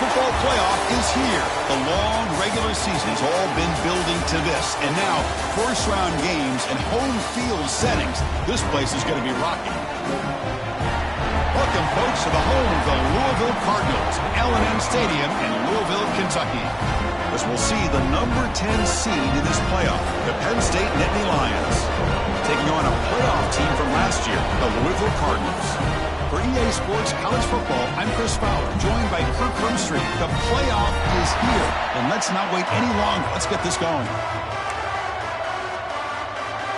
football playoff is here. The long regular season's all been building to this. And now, first-round games and home field settings. This place is going to be rocking. Welcome, folks, to the home of the Louisville Cardinals, L&M Stadium in Louisville, Kentucky. As we'll see the number 10 seed in this playoff, the Penn State Nittany Lions, taking on a playoff team from last year, the Louisville Cardinals. For EA Sports College Football, I'm Chris Fowler, joined by Kirk Rumstreet. The playoff is here, and let's not wait any longer. Let's get this going.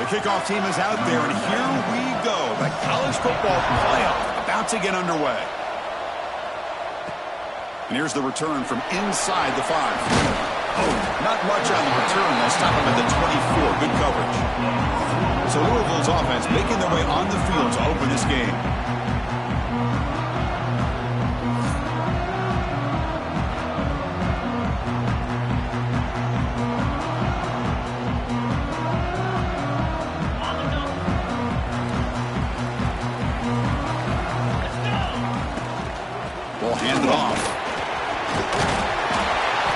The kickoff team is out there, and here we go. The college football playoff about to get underway. And here's the return from inside the 5. Oh, not much on the return. They'll stop him at the 24. Good coverage. So Louisville's offense making their way on the field to open this game. Ball handed off.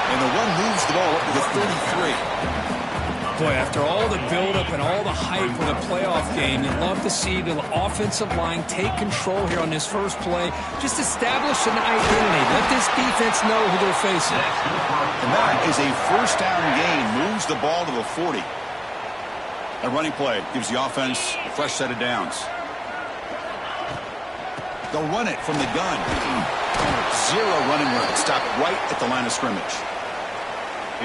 And the one moves the ball up to the 33. Boy, after all the buildup and all the hype of the playoff game, you'd love to see the offensive line take control here on this first play. Just establish an identity. Let this defense know who they're facing. And that is a first down gain. Moves the ball to the 40. A running play gives the offense a fresh set of downs. They'll run it from the gun. Zero running room. Stop right at the line of scrimmage.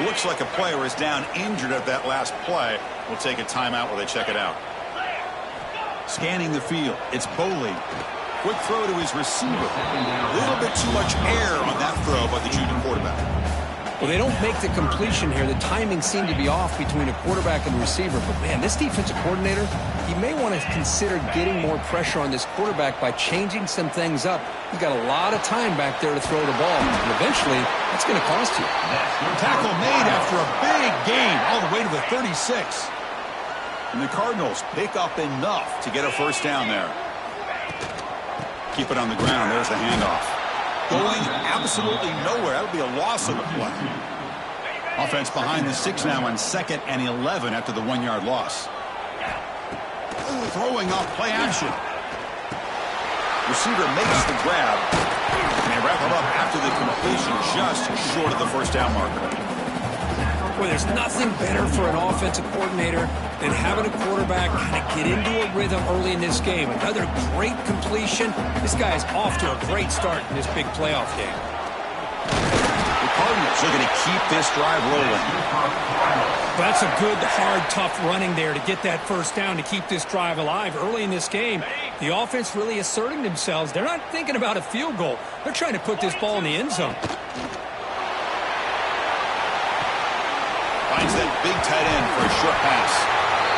Looks like a player is down injured at that last play. We'll take a timeout while they check it out. Scanning the field. It's Bowling. Quick throw to his receiver. A little bit too much air on that throw by the junior quarterback. Well, they don't make the completion here. The timing seemed to be off between a quarterback and receiver. But, man, this defensive coordinator, he may want to consider getting more pressure on this quarterback by changing some things up. He's got a lot of time back there to throw the ball. And eventually, that's going to cost you. Tackle made after a big gain all the way to the 36. And the Cardinals pick up enough to get a first down there. Keep it on the ground. There's the handoff. Going absolutely nowhere. That'll be a loss of the play. Offense behind the 6 now on 2nd and 11 after the 1-yard loss. Throwing off play action. Receiver makes the grab. And they wrap it up after the completion, just short of the first down marker. Well, there's nothing better for an offensive coordinator than having a quarterback kind of get into a rhythm early in this game. Another great completion. This guy is off to a great start in this big playoff game. The Cardinals looking to keep this drive rolling. That's a good, hard, tough running there to get that first down to keep this drive alive early in this game. The offense really asserting themselves. They're not thinking about a field goal. They're trying to put this ball in the end zone. Finds that big tight end for a short pass.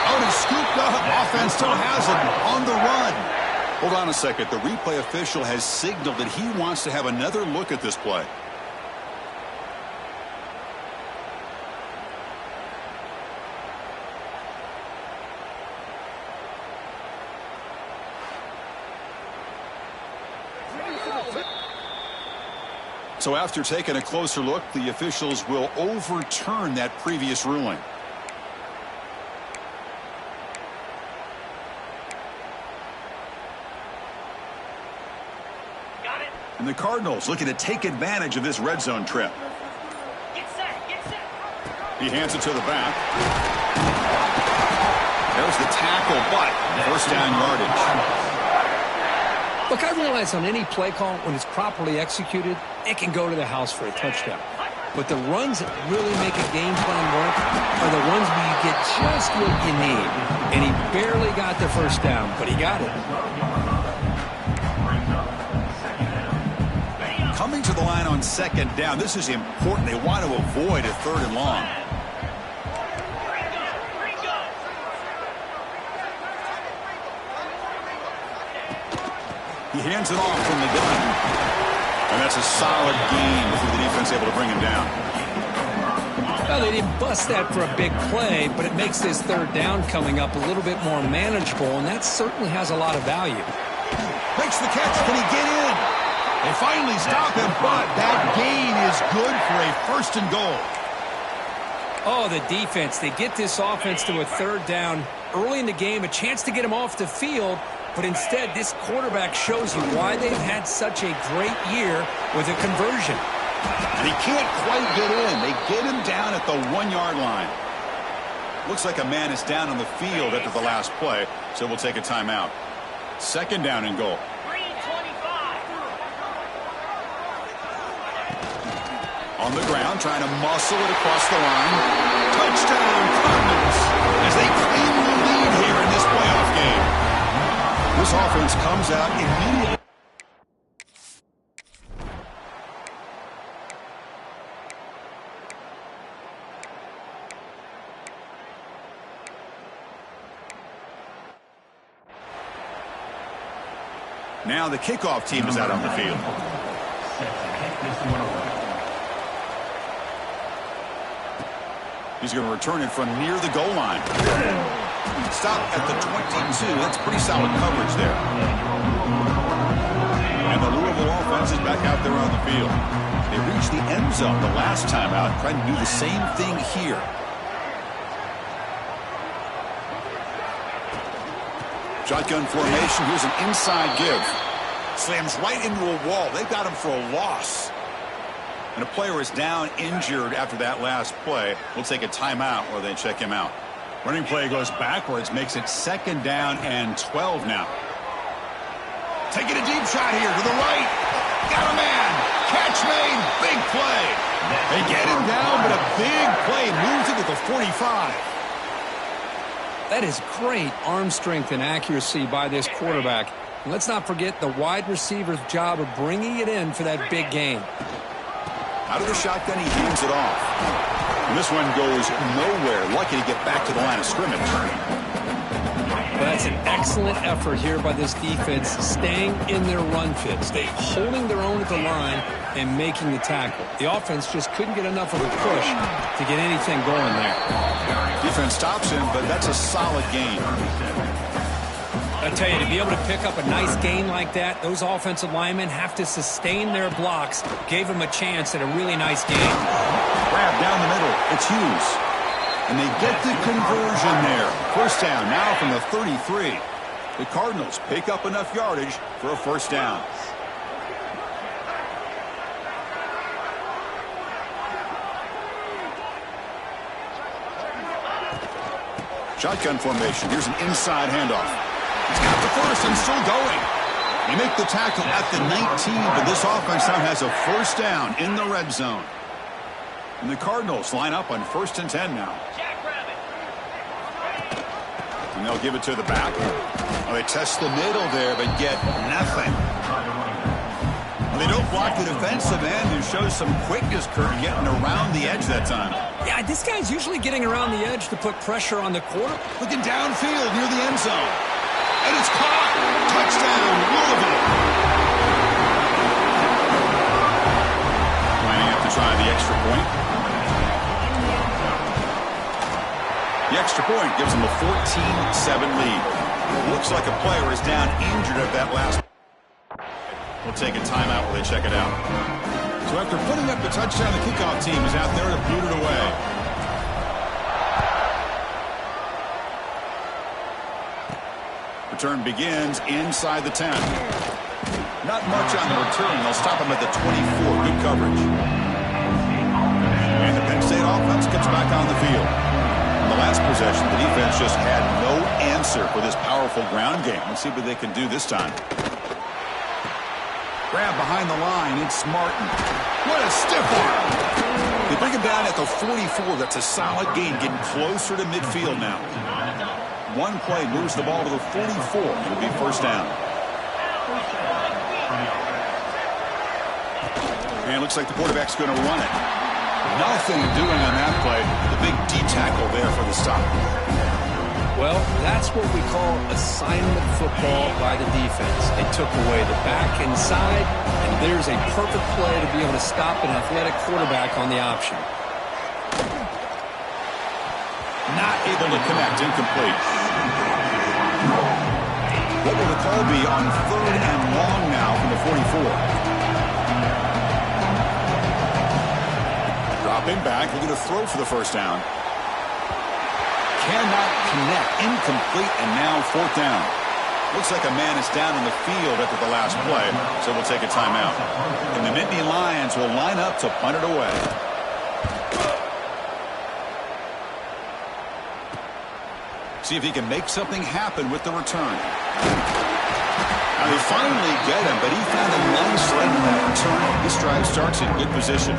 Oh, and scooped up. Offense still has him on the run. Hold on a second. The replay official has signaled that he wants to have another look at this play. So after taking a closer look, the officials will overturn that previous ruling. Got it. And the Cardinals looking to take advantage of this red zone trip. Get set, get set. He hands it to the back. There's the tackle, but first down yardage. Look, I realize on any play call, when it's properly executed, it can go to the house for a touchdown. But the runs that really make a game plan work are the ones where you get just what you need. And he barely got the first down, but he got it. Coming to the line on 2nd down, this is important. They want to avoid a 3rd and long. He hands it off from the gun. And that's a solid gain before the defense able to bring him down. Well, they didn't bust that for a big play, but it makes this 3rd down coming up a little bit more manageable, and that certainly has a lot of value. Makes the catch. Can he get in? They finally stop him, but that gain is good for a 1st and goal. Oh, the defense. They get this offense to a 3rd down early in the game, a chance to get him off the field, but instead this quarterback shows you why they've had such a great year with a conversion. And he can't quite get in. They get him down at the 1-yard line. Looks like a man is down on the field after the last play, so we'll take a timeout. 2nd down and goal. 3:25. On the ground, trying to muscle it across the line. Touchdown, Cardinals, as they claim the lead here in this playoff game. This offense comes out immediately. Now the kickoff team is out on the field. He's going to return it from near the goal line. Stop at the 22. That's pretty solid coverage there. And the Louisville offense is back out there on the field. They reached the end zone the last time out, trying to do the same thing here. Shotgun formation. Here's an inside give. Slams right into a wall. They've got him for a loss. And a player is down injured after that last play. We'll take a timeout while they check him out. Running play goes backwards, makes it 2nd down and 12 now. Taking a deep shot here to the right. Got a man. Catch made. Big play. They get him down, but a big play moves it to the 45. That is great arm strength and accuracy by this quarterback. And let's not forget the wide receiver's job of bringing it in for that big gain. Out of the shotgun, he hands it off. And this one goes nowhere. Lucky to get back to the line of scrimmage. Well, that's an excellent effort here by this defense, staying in their run fits. They're holding their own at the line and making the tackle. The offense just couldn't get enough of a push to get anything going there. Defense stops him, but that's a solid gain. I tell you, to be able to pick up a nice gain like that, those offensive linemen have to sustain their blocks. Gave them a chance at a really nice gain. Grab down the middle. It's Hughes. And they get the conversion there. 1st down now from the 33. The Cardinals pick up enough yardage for a 1st down. Shotgun formation. Here's an inside handoff. He's got the 1st and still going. They make the tackle at the 19, but this offense now has a 1st down in the red zone. And the Cardinals line up on 1st and 10 now. And they'll give it to the back. Well, they test the middle there, but get nothing. Well, they don't block the defensive end, who shows some quickness, Kurt, getting around the edge that time. Yeah, this guy's usually getting around the edge to put pressure on the quarter. Looking downfield near the end zone. And it's caught. Touchdown, Louisville. Lining up to try the extra point. The extra point gives them a 14-7 lead. Looks like a player is down injured at that last. We'll take a timeout while they check it out. So after putting up the touchdown, the kickoff team is out there to boot it away. Return begins inside the 10. Not much on the return. They'll stop him at the 24. Good coverage. And the Penn State offense gets back on the field. In the last possession, the defense just had no answer for this powerful ground game. Let's see what they can do this time. Grab behind the line. It's Martin. What a stiff arm. They bring him down at the 44. That's a solid gain, getting closer to midfield now. One play moves the ball to the 44. It'll be 1st down. And it looks like the quarterback's going to run it. Nothing doing on that play. The big D tackle there for the stop. Well, that's what we call assignment football by the defense. They took away the back inside, and there's a perfect play to be able to stop an athletic quarterback on the option. Not able to connect, incomplete. What will the call be on 3rd and long now from the 44? Stepping back, looking to throw for the first down. Cannot connect, incomplete, and now fourth down. Looks like a man is down on the field after the last play, so we'll take a timeout. And the Nittany Lions will line up to punt it away. See if he can make something happen with the return. Now they finally get him, but he found a nice leg in that return. This drive starts in good position.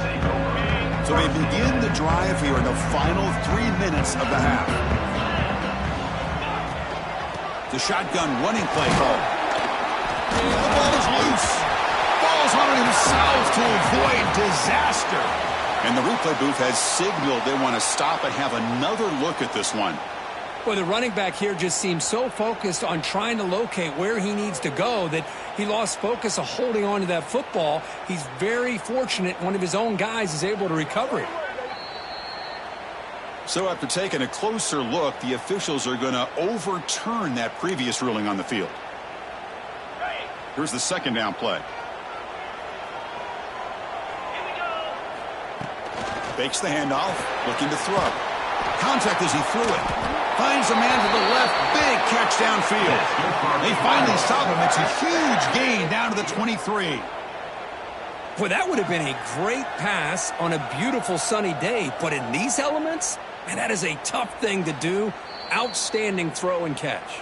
So they begin the drive here in the final 3 minutes of the half. The shotgun running play call. The ball is loose. Ball's on himself to avoid disaster. And the replay booth has signaled they want to stop and have another look at this one. Well, the running back here just seems so focused on trying to locate where he needs to go that he lost focus of holding on to that football. He's very fortunate one of his own guys is able to recover it. So after taking a closer look, the officials are going to overturn that previous ruling on the field. Here's the second down play. Fakes the handoff, looking to throw. Contact as he threw it. Finds a man to the left. Big catch downfield. They finally stop him. It's a huge gain down to the 23. Well, that would have been a great pass on a beautiful sunny day. But in these elements, man, that is a tough thing to do. Outstanding throw and catch.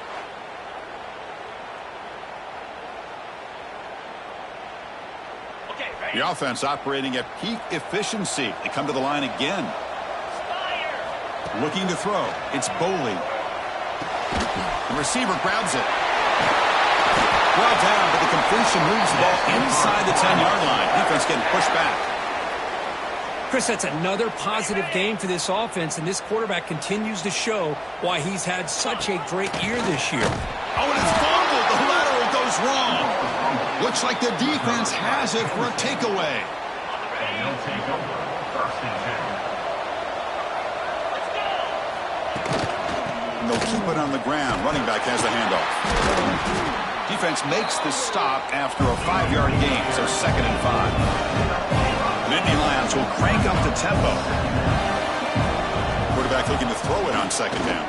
The offense operating at peak efficiency. They come to the line again. Looking to throw. It's Boley. The receiver grabs it. Well down, but the completion moves the ball inside the 10-yard line. Defense getting pushed back. Chris, that's another positive game for this offense, and this quarterback continues to show why he's had such a great year this year. Oh, and it's fumbled. The lateral goes wrong. Looks like the defense has it for a takeaway. And they'll keep it on the ground. Running back has the handoff. Defense makes the stop after a 5-yard gain, so 2nd and 5. Nittany Lions will crank up the tempo. Quarterback looking to throw it on 2nd down.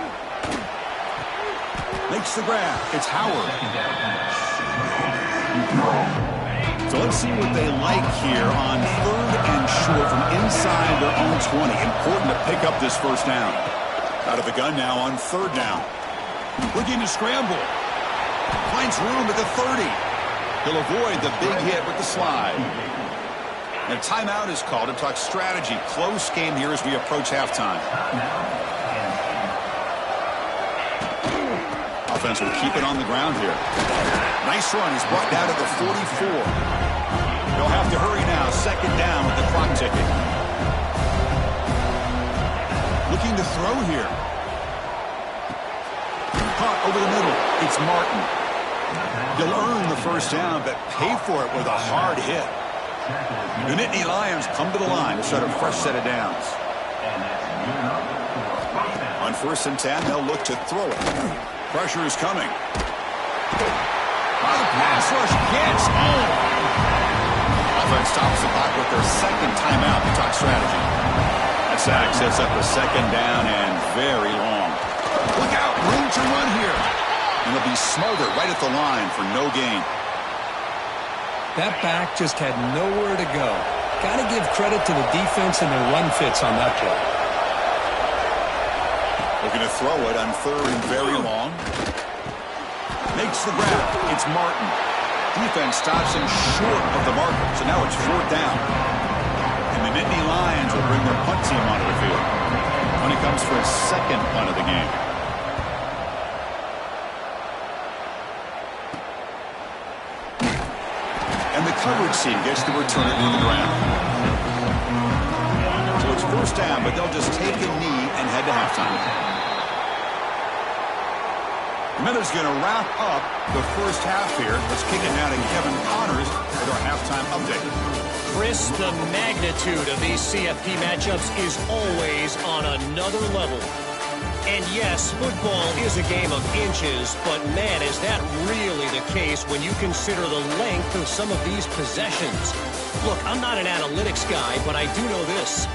Makes the grab. It's Howard. So let's see what they like here on 3rd and short from inside their own 20. Important to pick up this first down. Out of the gun now on 3rd down. Looking to scramble. Finds room at the 30. He'll avoid the big hit with the slide. And a timeout is called to talk strategy. Close game here as we approach halftime. Offense will keep it on the ground here. Nice run. He's brought down to the 44. They'll have to hurry now. 2nd down with the clock ticking. Looking to throw here. Caught over the middle. It's Martin. He'll earn the first down, but pay for it with a hard hit. The Nittany Lions come to the line to start a fresh set of downs. On 1st and 10, they'll look to throw it. Pressure is coming. The pass rush gets home. Offense stops the clock with their 2nd timeout to talk strategy. That sack sets up a 2nd down and very long. Look out, room to run here. And they'll be smothered right at the line for no gain. That back just had nowhere to go. Got to give credit to the defense and their run fits on that play. Looking to throw it on 3rd and very long. Makes the grab. It's Martin. Defense stops him short of the marker, so now it's 4th down. And the Nittany Lions will bring their punt team onto the field when it comes for his 2nd punt of the game. And the coverage team gets the return to the ground. So it's 1st down, but they'll just take a knee and head to halftime. Miller's going to wrap up the first half here. Let's kick it now to Kevin Connors with our halftime update. Chris, the magnitude of these CFP matchups is always on another level. And yes, football is a game of inches, but man, is that really the case when you consider the length of some of these possessions. Look, I'm not an analytics guy, but I do know this.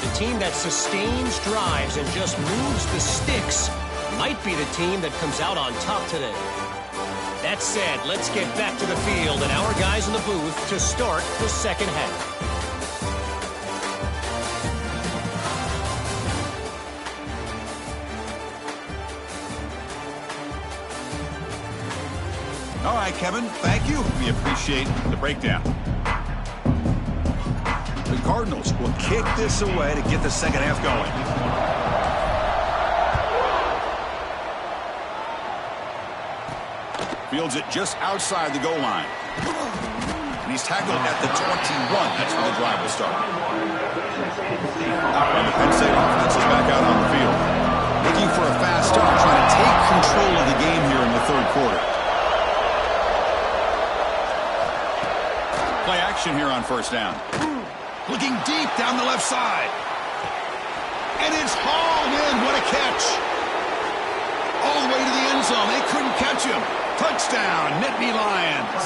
The team that sustains drives and just moves the sticks might be the team that comes out on top today. That said, let's get back to the field and our guys in the booth to start the second half. All right, Kevin, thank you. We appreciate the breakdown. The Cardinals will kick this away to get the second half going. Fields it just outside the goal line. And he's tackled at the 21. That's where the drive will start. And the Penn State offense is back out on the field. Looking for a fast start, trying to take control of the game here in the third quarter. Play action here on first down. Looking deep down the left side. And it's hauled in. What a catch. All the way to the end zone. They couldn't catch him. Touchdown, Nittany Lions.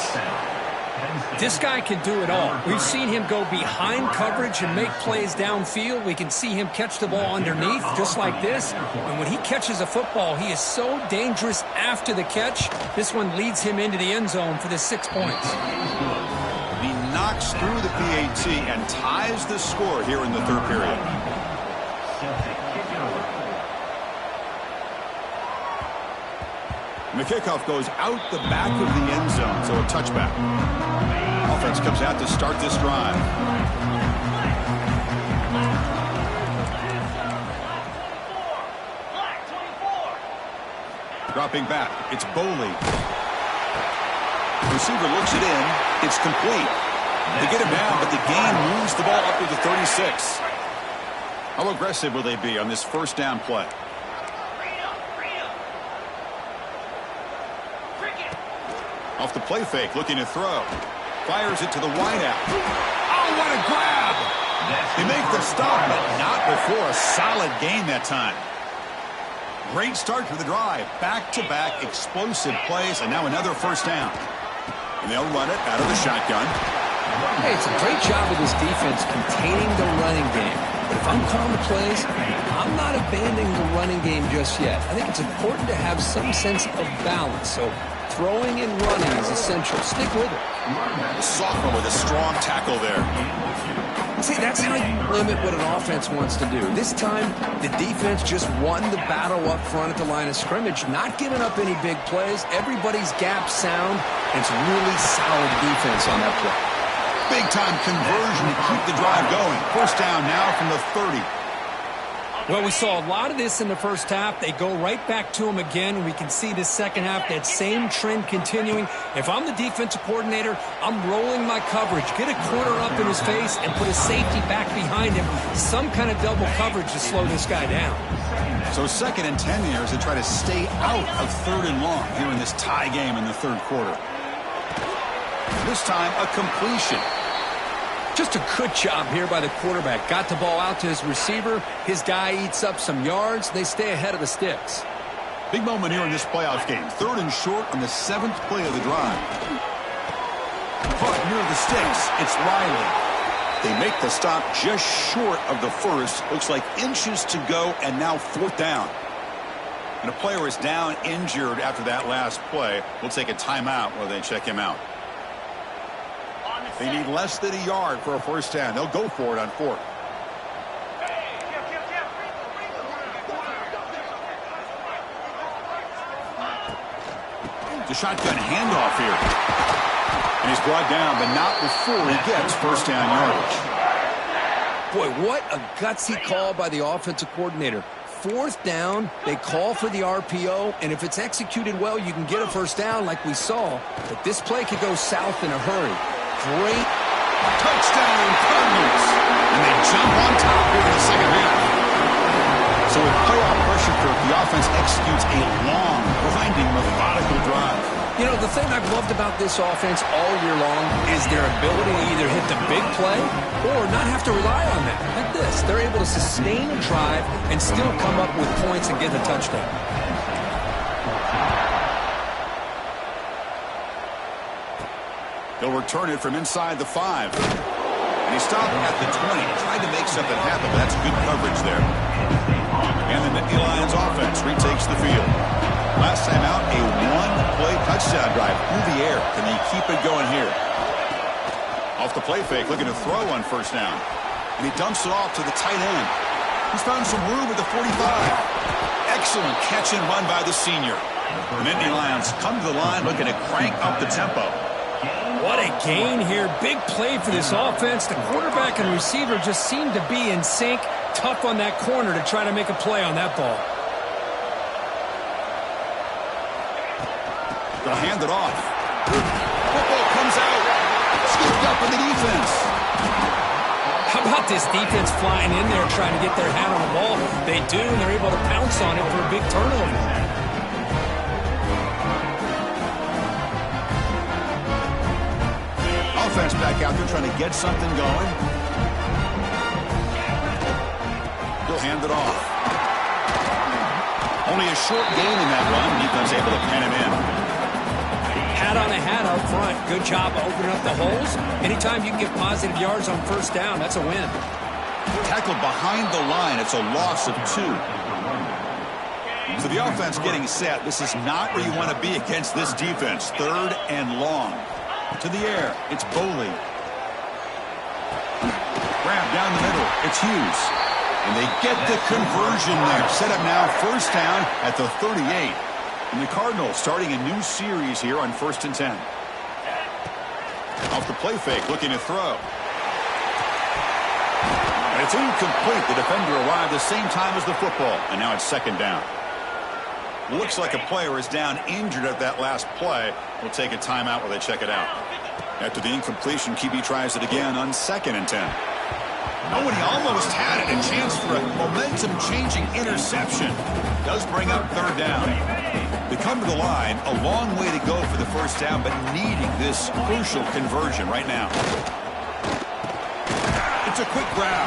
This guy can do it all. We've seen him go behind coverage and make plays downfield. We can see him catch the ball underneath, just like this. And when he catches a football, he is so dangerous after the catch. This one leads him into the end zone for the 6 points. He knocks through the PAT and ties the score here in the third period. And the kickoff goes out the back of the end zone, so a touchback. Offense comes out to start this drive. Dropping back, it's Boley. The receiver looks it in. It's complete. They get him down, but the game moves the ball up to the 36. How aggressive will they be on this first down play? Off the play fake, looking to throw. Fires it to the wideout. Oh, what a grab! They make the stop, but not before a solid gain that time. Great start to the drive. Back-to-back explosive plays, and now another first down. And they'll run it out of the shotgun. Hey, it's a great job of this defense containing the running game. But if I'm calling the plays, I'm not abandoning the running game just yet. I think it's important to have some sense of balance. So throwing and running is essential. Stick with it. Sophomore with a strong tackle there. See, that's how you limit what an offense wants to do. This time, the defense just won the battle up front at the line of scrimmage, not giving up any big plays. Everybody's gap sound. It's really solid defense on that play. Big-time conversion to keep the drive going. First down now from the 30. Well, we saw a lot of this in the first half. They go right back to him again. We can see the second half, that same trend continuing. If I'm the defensive coordinator, I'm rolling my coverage. Get a corner up in his face and put a safety back behind him. Some kind of double coverage to slow this guy down. So 2nd and 10 here as they try to stay out of 3rd and long here in this tie game in the third quarter. This time, a completion. Just a good job here by the quarterback. Got the ball out to his receiver. His guy eats up some yards. They stay ahead of the sticks. Big moment here in this playoff game. 3rd and short on the 7th play of the drive. Caught near the sticks. It's Riley. They make the stop just short of the first. Looks like inches to go, and now 4th down. And a player is down injured after that last play. We'll take a timeout while they check him out. They need less than a yard for a first down. They'll go for it on 4th. The shotgun handoff here. And he's brought down, but not before he gets first down yardage. Boy, what a gutsy call by the offensive coordinator. 4th down, they call for the RPO, and if it's executed well, you can get a first down like we saw. But this play could go south in a hurry. Great touchdown, Cardinals. And they jump on top here in the second half. So with playoff pressure, Kirk, the offense executes a long, grinding, methodical drive. You know, the thing I've loved about this offense all year long is their ability to either hit the big play or not have to rely on that. Like this, they're able to sustain a drive and still come up with points and get the touchdown. They'll return it from inside the 5. And he stopped at the 20. Tried to make something happen, but that's good coverage there. And the Nittany Lions offense retakes the field. Last time out, a one-play touchdown drive through the air. Can they keep it going here? Off the play fake, looking to throw on first down. And he dumps it off to the tight end. He's found some room at the 45. Excellent catch and run by the senior. The Nittany Lions come to the line looking to crank up the tempo. What a gain here. Big play for this offense. The quarterback and receiver just seem to be in sync. Tough on that corner to try to make a play on that ball. They'll hand it off. Football comes out. Scooped up in the defense. How about this defense flying in there trying to get their hand on the ball? They do, and they're able to pounce on it for a big turnover. Offense back out there trying to get something going. He'll hand it off. Only a short gain in that run. Defense able to pen him in. Hat on a hat up front. Good job of opening up the holes. Anytime you can get positive yards on first down, that's a win. Tackled behind the line. It's a loss of 2. So the offense getting set. This is not where you want to be against this defense. 3rd and long. To the air. It's Boley. Grab down the middle. It's Hughes. And they get the conversion there. Set up now first down at the 38. And the Cardinals starting a new series here on 1st and 10. Off the play fake, looking to throw. And it's incomplete. The defender arrived the same time as the football. And now it's 2nd down. Looks like a player is down injured at that last play. We'll take a timeout while they check it out. After the incompletion, QB tries it again on 2nd and 10. Oh, and he almost had it. A chance for a momentum-changing interception. Does bring up 3rd down. They come to the line, a long way to go for the first down, but needing this crucial conversion right now. It's a quick grab.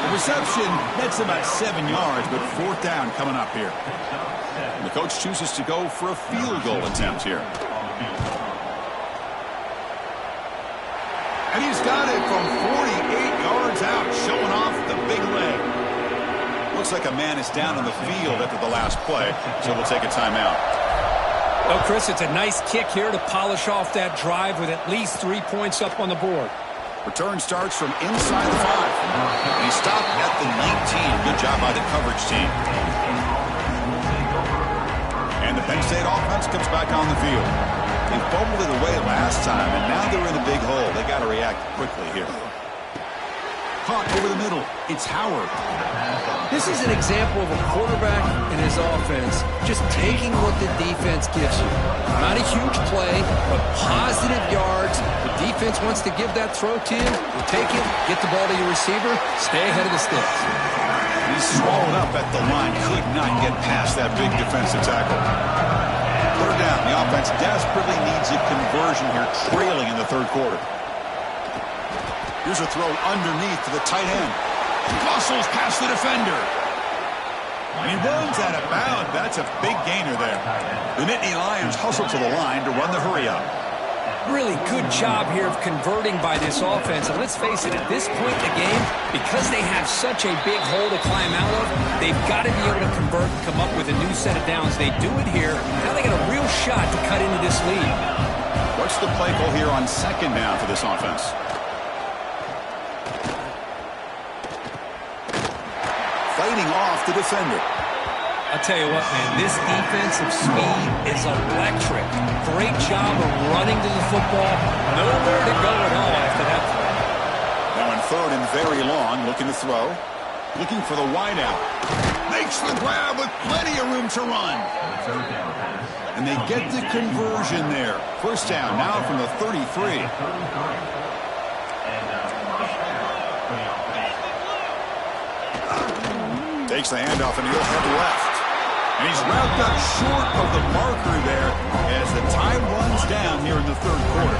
The reception, that's about 7 yards, but 4th down coming up here. And the coach chooses to go for a field goal attempt here. And he's got it from 48 yards out, showing off the big leg. Looks like a man is down on the field after the last play, so we'll take a timeout. Well, Chris, it's a nice kick here to polish off that drive with at least 3 points up on the board. Return starts from inside the 5. And he stopped at the 19. Good job by the coverage team. And the Penn State offense comes back on the field. They fumbled it away last time, and now they're in a big hole. They got to react quickly here. Caught over the middle. It's Howard. This is an example of a quarterback and his offense just taking what the defense gives you. Not a huge play, but positive yards. The defense wants to give that throw to you. You take it, get the ball to your receiver, stay ahead of the sticks. He's swallowed up at the line. Could not get past that big defensive tackle. 3rd down. The offense desperately needs a conversion here, trailing in the 3rd quarter. Here's a throw underneath to the tight end. Muscles past the defender. And he runs out of bounds. That's a big gainer there. The Nittany Lions hustle to the line to run the hurry-up. Really good job here of converting by this offense. And let's face it, at this point in the game, because they have such a big hole to climb out of, they've got to be able to convert and come up with a new set of downs. They do it here. Now they got a real shot to cut into this lead. What's the play call here on 2nd down for this offense? Fighting off the defender. I'll tell you what, man, this defensive speed is electric. Great job of running to the football. Nowhere to go at all after that play. Now in 3rd and very long, looking to throw. Looking for the wideout. Makes the grab with plenty of room to run. And they get the conversion there. First down now from the 33. Takes the handoff and he'll head left. And he's wrapped up short of the marker there as the time runs down here in the 3rd quarter.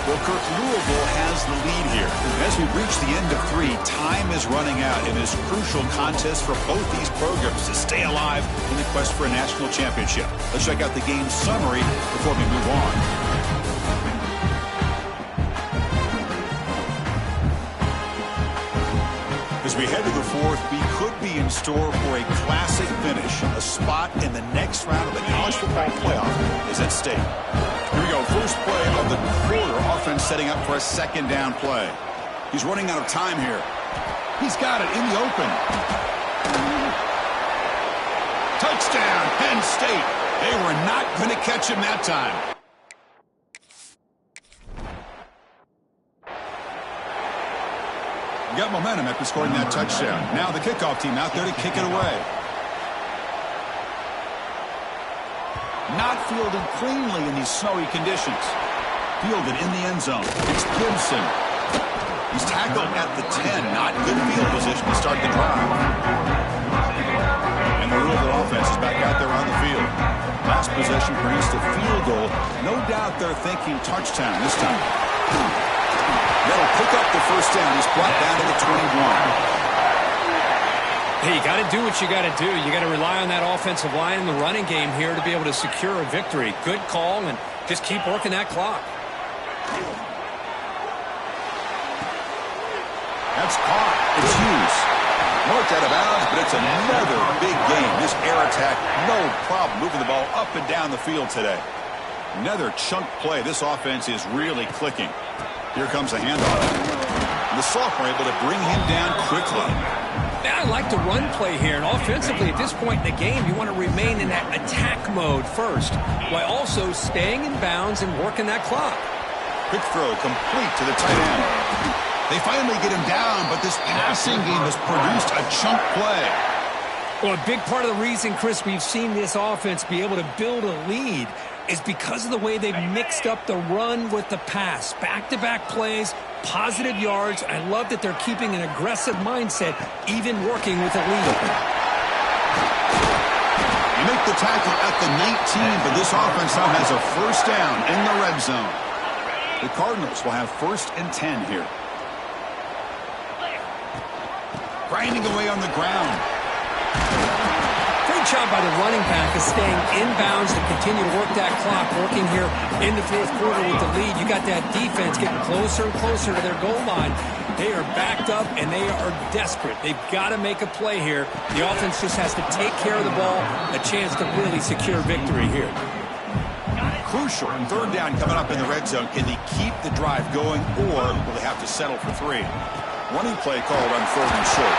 Well, Kirk, Louisville has the lead here. As we reach the end of 3, time is running out in this crucial contest for both these programs to stay alive in the quest for a national championship. Let's check out the game summary before we move on. we head to the fourth, we could be in store for a classic finish. A spot in the next round of the college football playoff is at stake. Here we go. First play of the quarter. Offense setting up for a second down play. He's running out of time here. He's got it in the open. Touchdown, Penn State. They were not going to catch him that time. Got momentum after scoring that touchdown. Now the kickoff team out there to kick it away. Not fielded cleanly in these snowy conditions. Fielded in the end zone. It's Gibson. He's tackled at the 10. Not good field position to start the drive. And the Louisville offense is back out there on the field. Last possession produced a field goal. No doubt they're thinking touchdown this time. That'll pick up the first down. He's brought down to the 21. Hey, you got to do what you got to do. You got to rely on that offensive line in the running game here to be able to secure a victory. Good call, and just keep working that clock. That's caught. It's Hughes. Marked out of bounds, but it's another big game. This air attack, no problem moving the ball up and down the field today. Another chunk play. This offense is really clicking. Here comes a handoff. The sophomore able to bring him down quickly. I like the run play here, and offensively at this point in the game, you want to remain in that attack mode first, while also staying in bounds and working that clock. Quick throw complete to the tight end. They finally get him down, but this passing game has produced a chunk play. Well, a big part of the reason, Chris, we've seen this offense be able to build a lead is because of the way they've mixed up the run with the pass. Back-to-back plays, positive yards. I love that they're keeping an aggressive mindset, even working with a lead. You make the tackle at the 19, but this offense now has a first down in the red zone. The Cardinals will have 1st and 10 here. Grinding away on the ground. Great job by the running back of staying inbounds to continue to work that clock, working here in the fourth quarter with the lead. You got that defense getting closer and closer to their goal line. They are backed up, and they are desperate. They've got to make a play here. The offense just has to take care of the ball, a chance to really secure victory here. Crucial. 3rd down coming up in the red zone. Can they keep the drive going, or will they have to settle for 3? Running play called on 3rd and short.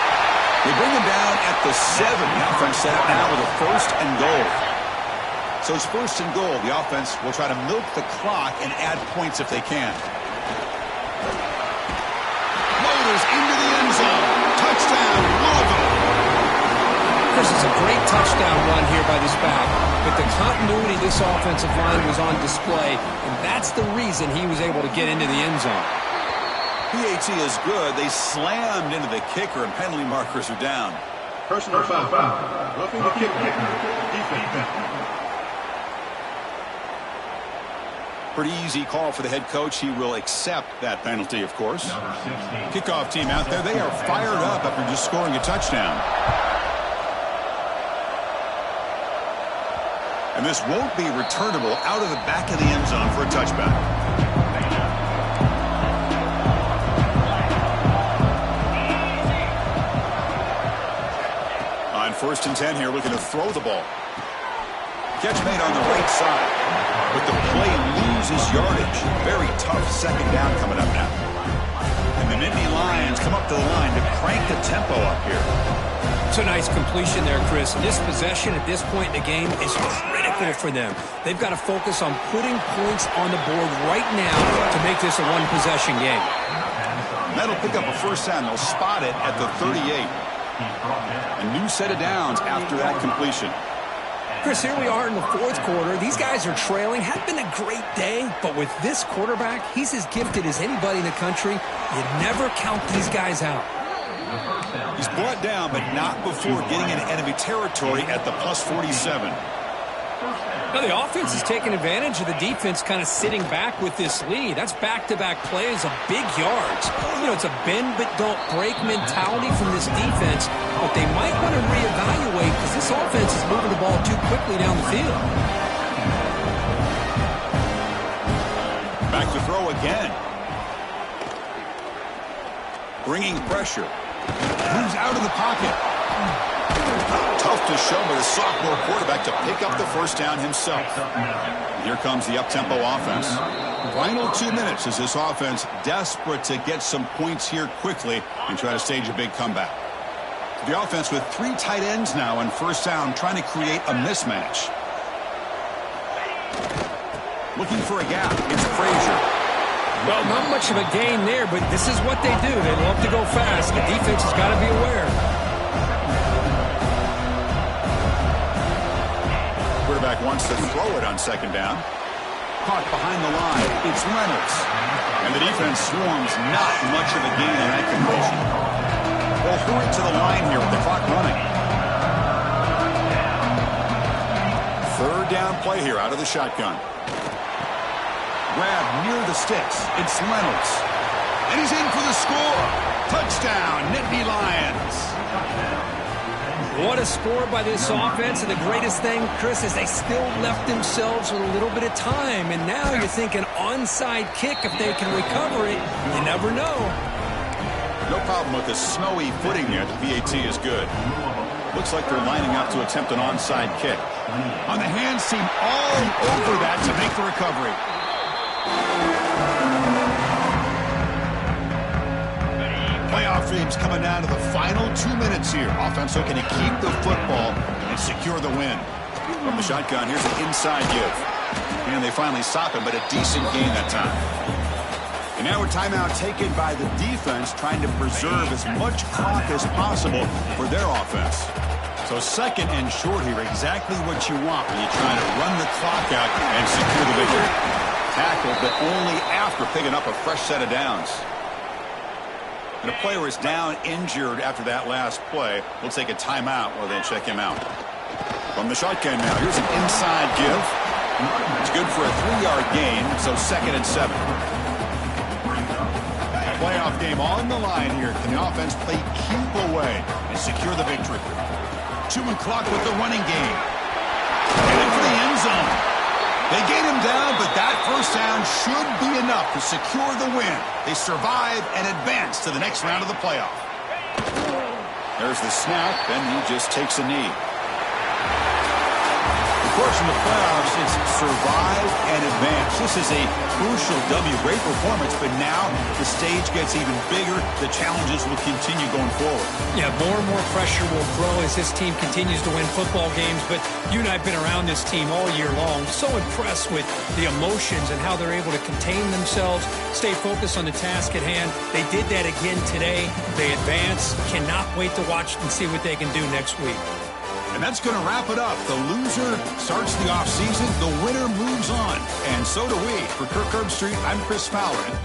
They bring him down at the 7. The offense set up now with a 1st and goal. So it's 1st and goal. The offense will try to milk the clock and add points if they can. Motors into the end zone. Touchdown, Louisville. This is a great touchdown run here by this back. But the continuity of this offensive line was on display, and that's the reason he was able to get into the end zone. PAT is good. They slammed into the kicker, and penalty markers are down. Personal foul. Roughing the kicker. Defense. Pretty easy call for the head coach. He will accept that penalty, of course. Kickoff team out there. They are fired up after just scoring a touchdown. And this won't be returnable out of the back of the end zone for a touchback. On 1st and 10 here, looking to throw the ball. Catch made on the right side, but the play loses yardage. Very tough 2nd down coming up now. And the Nittany Lions come up to the line to crank the tempo up here. It's a nice completion there, Chris. This possession at this point in the game is critical for them. They've got to focus on putting points on the board right now to make this a one-possession game. And that'll pick up a first down. They'll spot it at the 38. A new set of downs after that completion. Chris, here we are in the fourth quarter. These guys are trailing. Had been a great day, but with this quarterback, he's as gifted as anybody in the country. You never count these guys out. He's brought down, but not before getting into enemy territory at the plus 47. Now the offense is taking advantage of the defense kind of sitting back with this lead. That's back-to-back plays of big yards. You know, it's a bend but don't break mentality from this defense, but they might want to reevaluate because this offense is moving the ball too quickly down the field. Back to throw again. Bringing pressure. Moves out of the pocket. Tough to show by the sophomore quarterback to pick up the first down himself. Here comes the up-tempo offense. Final 2 minutes as this offense desperate to get some points here quickly and try to stage a big comeback. The offense with 3 tight ends now on first down, trying to create a mismatch. Looking for a gap. It's Frazier. Well, not much of a gain there, but this is what they do. They love to go fast. The defense has got to be aware. Quarterback wants to throw it on second down. Caught behind the line. It's Reynolds. And the defense swarms. Not much of a gain on that completion. They'll hurry to the line here with the clock running. Third down play here out of the shotgun. Grab near the sticks. It's Reynolds. And he's in for the score. Touchdown, Nittany Lions. What a score by this offense. And the greatest thing, Chris, is they still left themselves with a little bit of time. And now you're thinking onside kick. If they can recover it, you never know. No problem with the snowy footing there. The PAT is good. Looks like they're lining up to attempt an onside kick. On the hands team all over that to make the recovery. Playoff dreams coming down to the final 2 minutes here. Offense looking to keep the football and secure the win. From the shotgun, here's an inside give. And they finally stop him, but a decent gain that time. And now a timeout taken by the defense, trying to preserve as much clock as possible for their offense. So second and short here, exactly what you want when you're trying to run the clock out and secure the victory. Tackled, but only after picking up a fresh set of downs. And a player is down injured after that last play. We'll take a timeout while they check him out. From the shotgun now, here's an inside give. It's good for a 3-yard gain, so 2nd and 7. Playoff game on the line here. Can the offense play keep away and secure the victory? 2 clock with the running game. Headed for the end zone. They gain him down, but that first down should be enough to secure the win. They survive and advance to the next round of the playoff. There's the snap, and he just takes a knee. Of course, in the playoffs, it's survive and advance. This is a crucial W. Great performance, but now the stage gets even bigger. The challenges will continue going forward. Yeah, more and more pressure will grow as this team continues to win football games. But you and I have been around this team all year long. So impressed with the emotions and how they're able to contain themselves, stay focused on the task at hand. They did that again today. They advance. Cannot wait to watch and see what they can do next week. And that's going to wrap it up. The loser starts the offseason. The winner moves on. And so do we. For Kirk Herbstreit, I'm Chris Fowler.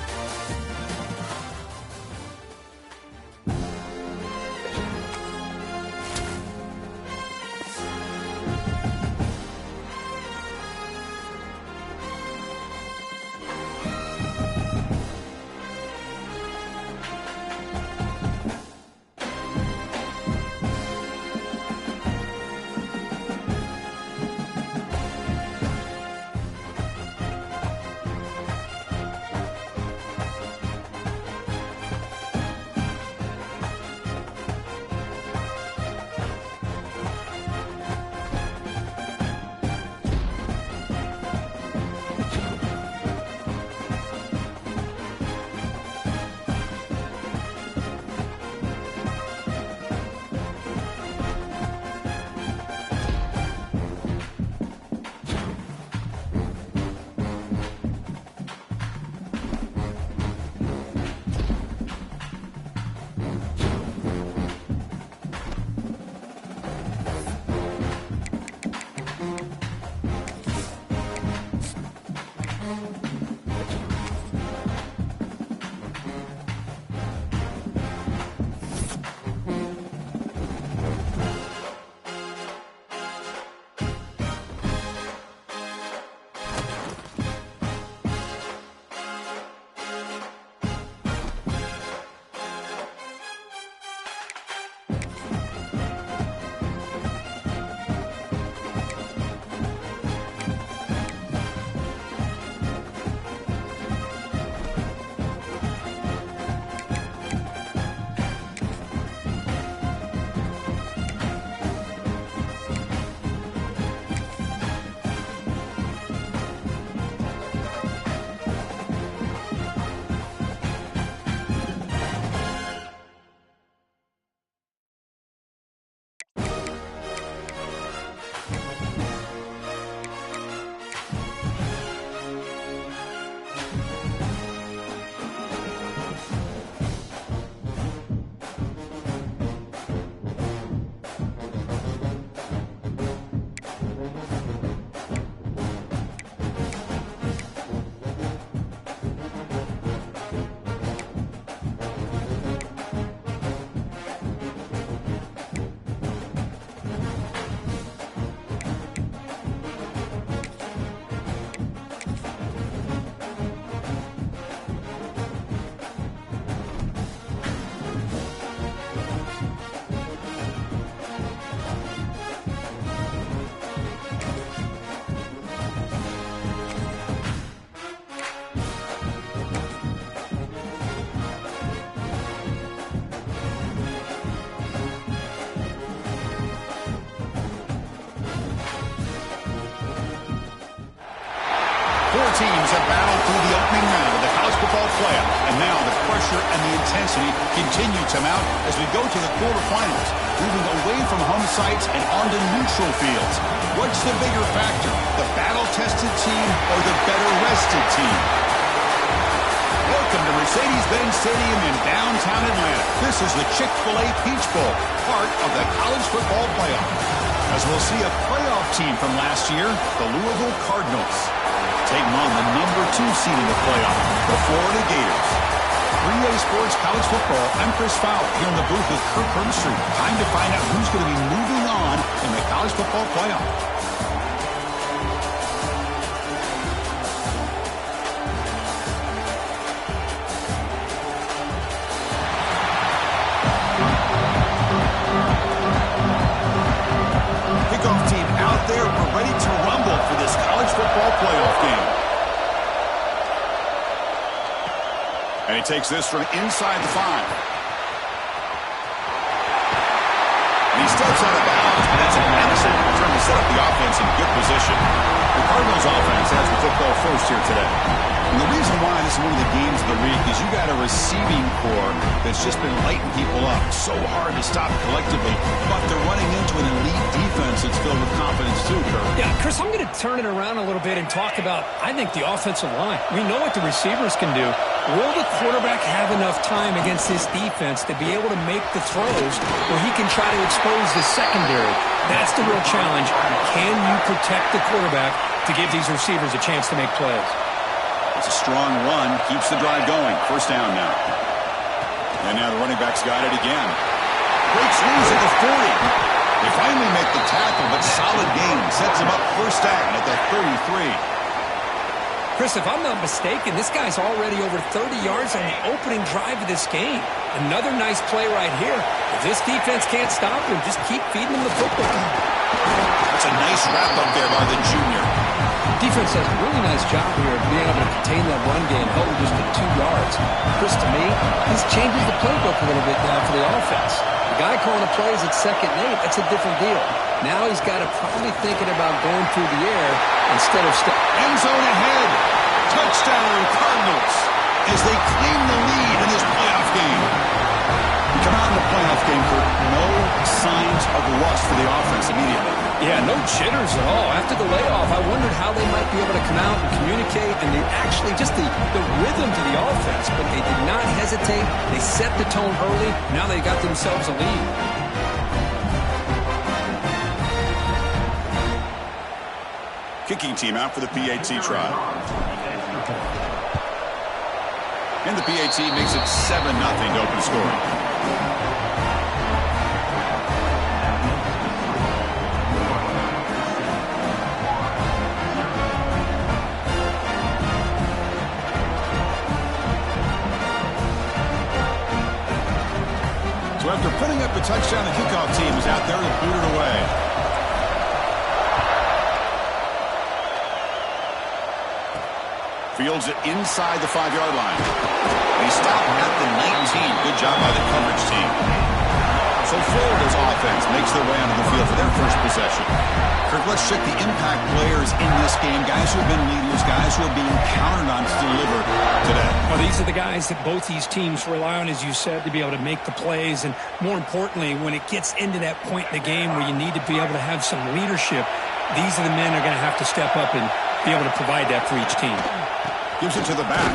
opening round of the college football playoff. And now the pressure and the intensity continue to mount as we go to the quarterfinals, moving away from home sites and onto neutral fields. What's the bigger factor, the battle-tested team or the better-rested team? Welcome to Mercedes-Benz Stadium in downtown Atlanta. This is the Chick-fil-A Peach Bowl, part of the college football playoff. As we'll see a playoff team from last year, the Louisville Cardinals, taking on the #2 seed in the playoff, the Florida Gators. 3A Sports College Football, I'm Chris Fowler here in the booth with Kirk Herbstreit. Time to find out who's going to be moving on in the college football playoff. Kickoff team out there. We're ready to rumble for this college football playoff game. And he takes this from inside the 5. And he steps out of bounds, but that's an excellent return to set up the offense in good position. The Cardinals offense has the football first here today. And the reason why this is one of the games of the week is you got a receiving core that's just been lighting people up. So hard to stop collectively, but they're running into an elite defense that's filled with confidence too, Kirk. Yeah, Chris, I'm going to turn it around a little bit and talk about, I think, the offensive line. We know what the receivers can do. Will the quarterback have enough time against this defense to be able to make the throws where he can try to expose the secondary? That's the real challenge. Can you protect the quarterback to give these receivers a chance to make plays? It's a strong run, keeps the drive going. First down now. And now the running back's got it again. Breaks loose at the 40. They finally make the tackle, but solid gain. Sets him up first down at the 33. Chris, if I'm not mistaken, this guy's already over 30 yards on the opening drive of this game. Another nice play right here. If this defense can't stop him, just keep feeding him the football. That's a nice wrap up there by the junior. Defense does a really nice job here of being able to contain that run game, held just to 2 yards. Chris, to me, this changes the playbook a little bit now for the offense. The guy calling the plays at 2nd and 8, that's a different deal. Now he's got to probably thinking about going through the air instead of end zone ahead. Touchdown, Cardinals, as they claim the lead in this playoff game. We come out in the playoff game, Kirk. No signs of rust for the offense immediately. Yeah, no jitters at all. After the layoff, I wondered how they might be able to come out and communicate, and they actually just the rhythm to the offense, but they did not hesitate. They set the tone early. Now they got themselves a lead. Kicking team out for the PAT trial. And the PAT makes it 7-0 to open scoring. So after putting up a touchdown, the kickoff team is out there to boot it away. Fields it inside the 5-yard line. He stopped at the 19. Good job by the coverage team. So Florida's offense makes their way onto the field for their first possession. Kirk, let's check the impact players in this game. Guys who have been leaders, guys who are being counted on to deliver today. Well, these are the guys that both these teams rely on, as you said, to be able to make the plays. And more importantly, when it gets into that point in the game where you need to be able to have some leadership, these are the men that are going to have to step up and be able to provide that for each team. Gives it to the back.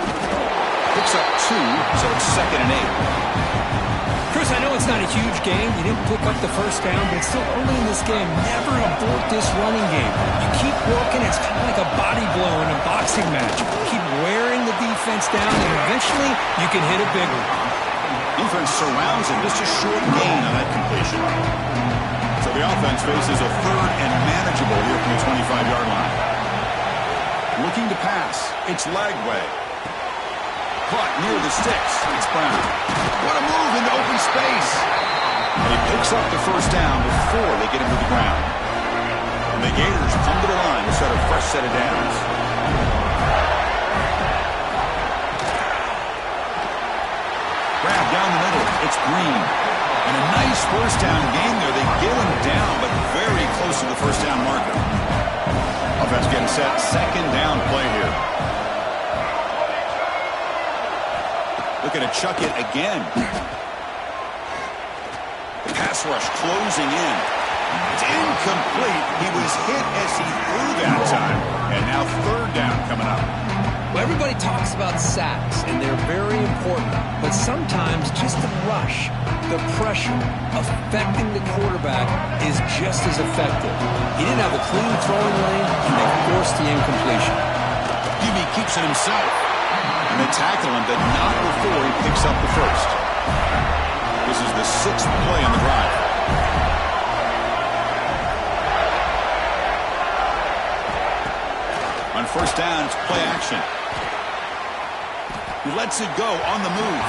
Picks up 2, so it's 2nd and 8. Chris, I know it's not a huge game. You didn't pick up the first down, but it's still early in this game. Never abort this running game. You keep working. It's kind of like a body blow in a boxing match. Keep wearing the defense down, and eventually you can hit a big one. Defense surrounds him. Just a short gain on that completion. So the offense faces a 3rd and manageable here from the 25-yard line. Looking to pass. It's Lagway. Caught near the sticks. It's Brown. What a move into open space. And he picks up the first down before they get him to the ground. And the Gators come to the line to set a fresh set of downs. Grab down the middle. It's Green. And a nice first down gain there. They get him down, but very close to the first down marker. Offense getting set. 2nd down play here. Looking to chuck it again. The pass rush closing in. It's incomplete. He was hit as he threw that time. And now third down coming up. Well, everybody talks about sacks, and they're very important. But sometimes just the rush, the pressure, affecting the quarterback is just as effective. He didn't have a clean throwing lane, and they forced the incompletion. QB keeps it himself. And they tackle him, but not before he picks up the first. This is the 6th play on the drive. On first down, it's play action. He lets it go on the move.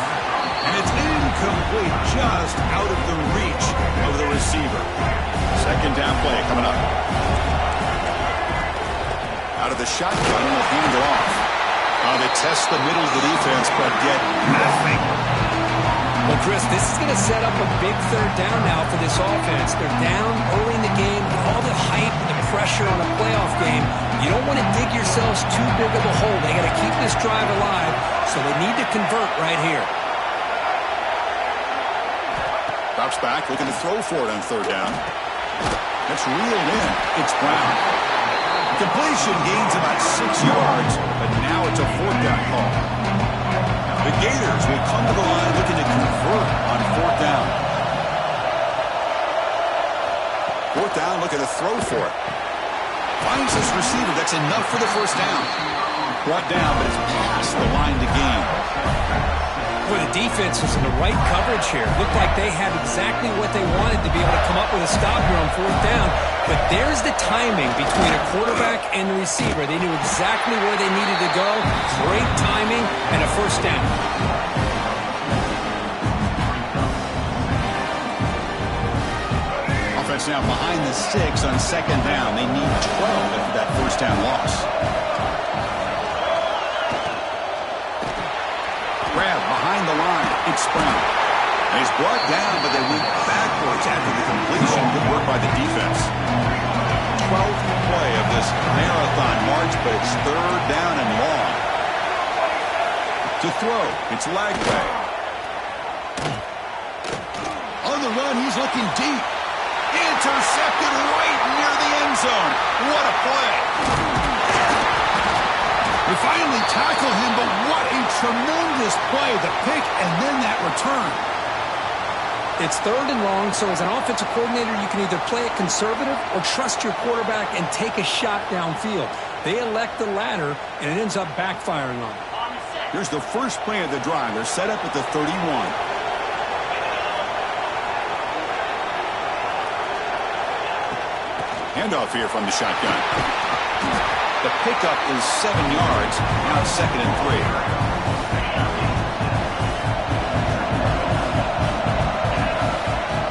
And it's incomplete, just out of the reach of the receiver. Second down play coming up. Out of the shotgun, will hand it off. They test the middle of the defense, but get nothing. Well, Chris, this is going to set up a big third down now for this offense. They're down early in the game. All the hype and the pressure on a playoff game. You don't want to dig yourselves too big of a hole. They got to keep this drive alive, so they need to convert right here. Drops back, looking to throw for it on third down. That's reeled in. It's Brown. Completion gains about 6 yards, but now it's a fourth down call. The Gators will come to the line looking to convert on fourth down. Fourth down, looking to throw for it. Finds his receiver. That's enough for the first down. Brought down, but it's past the line to gain. Boy, the defense was in the right coverage here. Looked like they had exactly what they wanted to be able to come up with a stop here on fourth down. But there's the timing between a quarterback and the receiver. They knew exactly where they needed to go. Great timing and a first down. Offense now behind the 6 on second down. They need 12 after that first down loss. Grab behind the line. It's Brown. He's brought down, but they went backwards after the completion. Good work by the defense. 12th play of this marathon march, but it's third down and long. To throw, it's Lagway. On the run, he's looking deep. Intercepted right near the end zone. What a play. They finally tackle him, but what a tremendous play. The pick and then that return. It's third and long, so as an offensive coordinator, you can either play it conservative or trust your quarterback and take a shot downfield. They elect the latter, and it ends up backfiring on them. Here's the first play of the drive. They're set up at the 31. Handoff here from the shotgun. The pickup is 7 yards. Now it's 2nd and 3.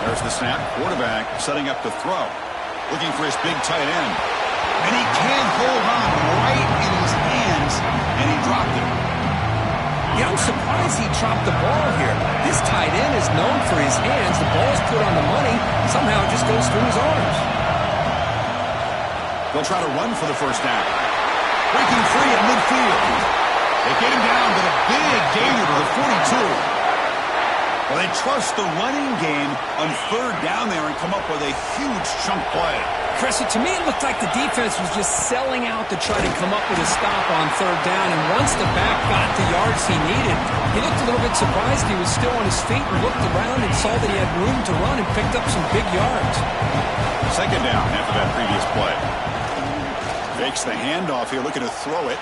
There's the snap. Quarterback setting up to throw. Looking for his big tight end. And he can't hold on right in his hands, and he dropped it. Yeah, I'm surprised he dropped the ball here. This tight end is known for his hands. The ball's put on the money. Somehow it just goes through his arms. They'll try to run for the first down. Breaking free at midfield. They get him down, but a big gainer to the 42. Well, they trust the running game on third down there and come up with a huge chunk play. Chris, to me it looked like the defense was just selling out to try to come up with a stop on third down, and once the back got the yards he needed, he looked a little bit surprised he was still on his feet and looked around and saw that he had room to run and picked up some big yards. Second down after that previous play. Fakes the handoff here, looking to throw it.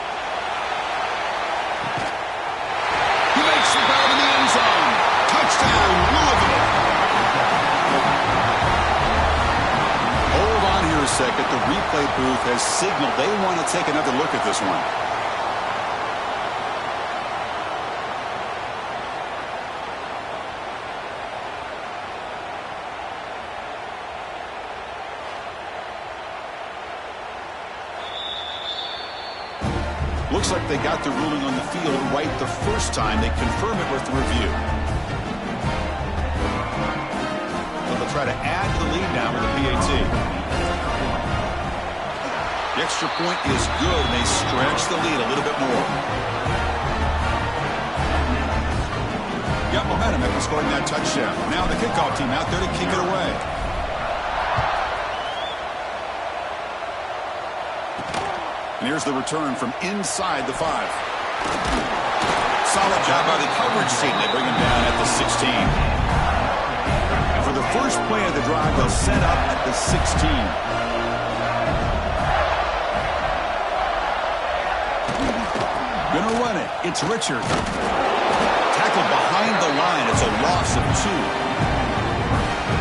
He makes the grab in the end zone. Touchdown, Louisville. Hold on here a second. The replay booth has signaled they want to take another look at this one. Looks like they got the ruling on the field right the first time. They confirm it with the review. They'll try to add to the lead now with the PAT. The extra point is good, and they stretch the lead a little bit more. Got momentum after scoring that touchdown. Now the kickoff team out there to kick it away. And here's the return from inside the 5. Solid job by the coverage team. They bring him down at the 16. And for the first play of the drive, they'll set up at the 16. Gonna run it. It's Richard. Tackled behind the line. It's a loss of 2.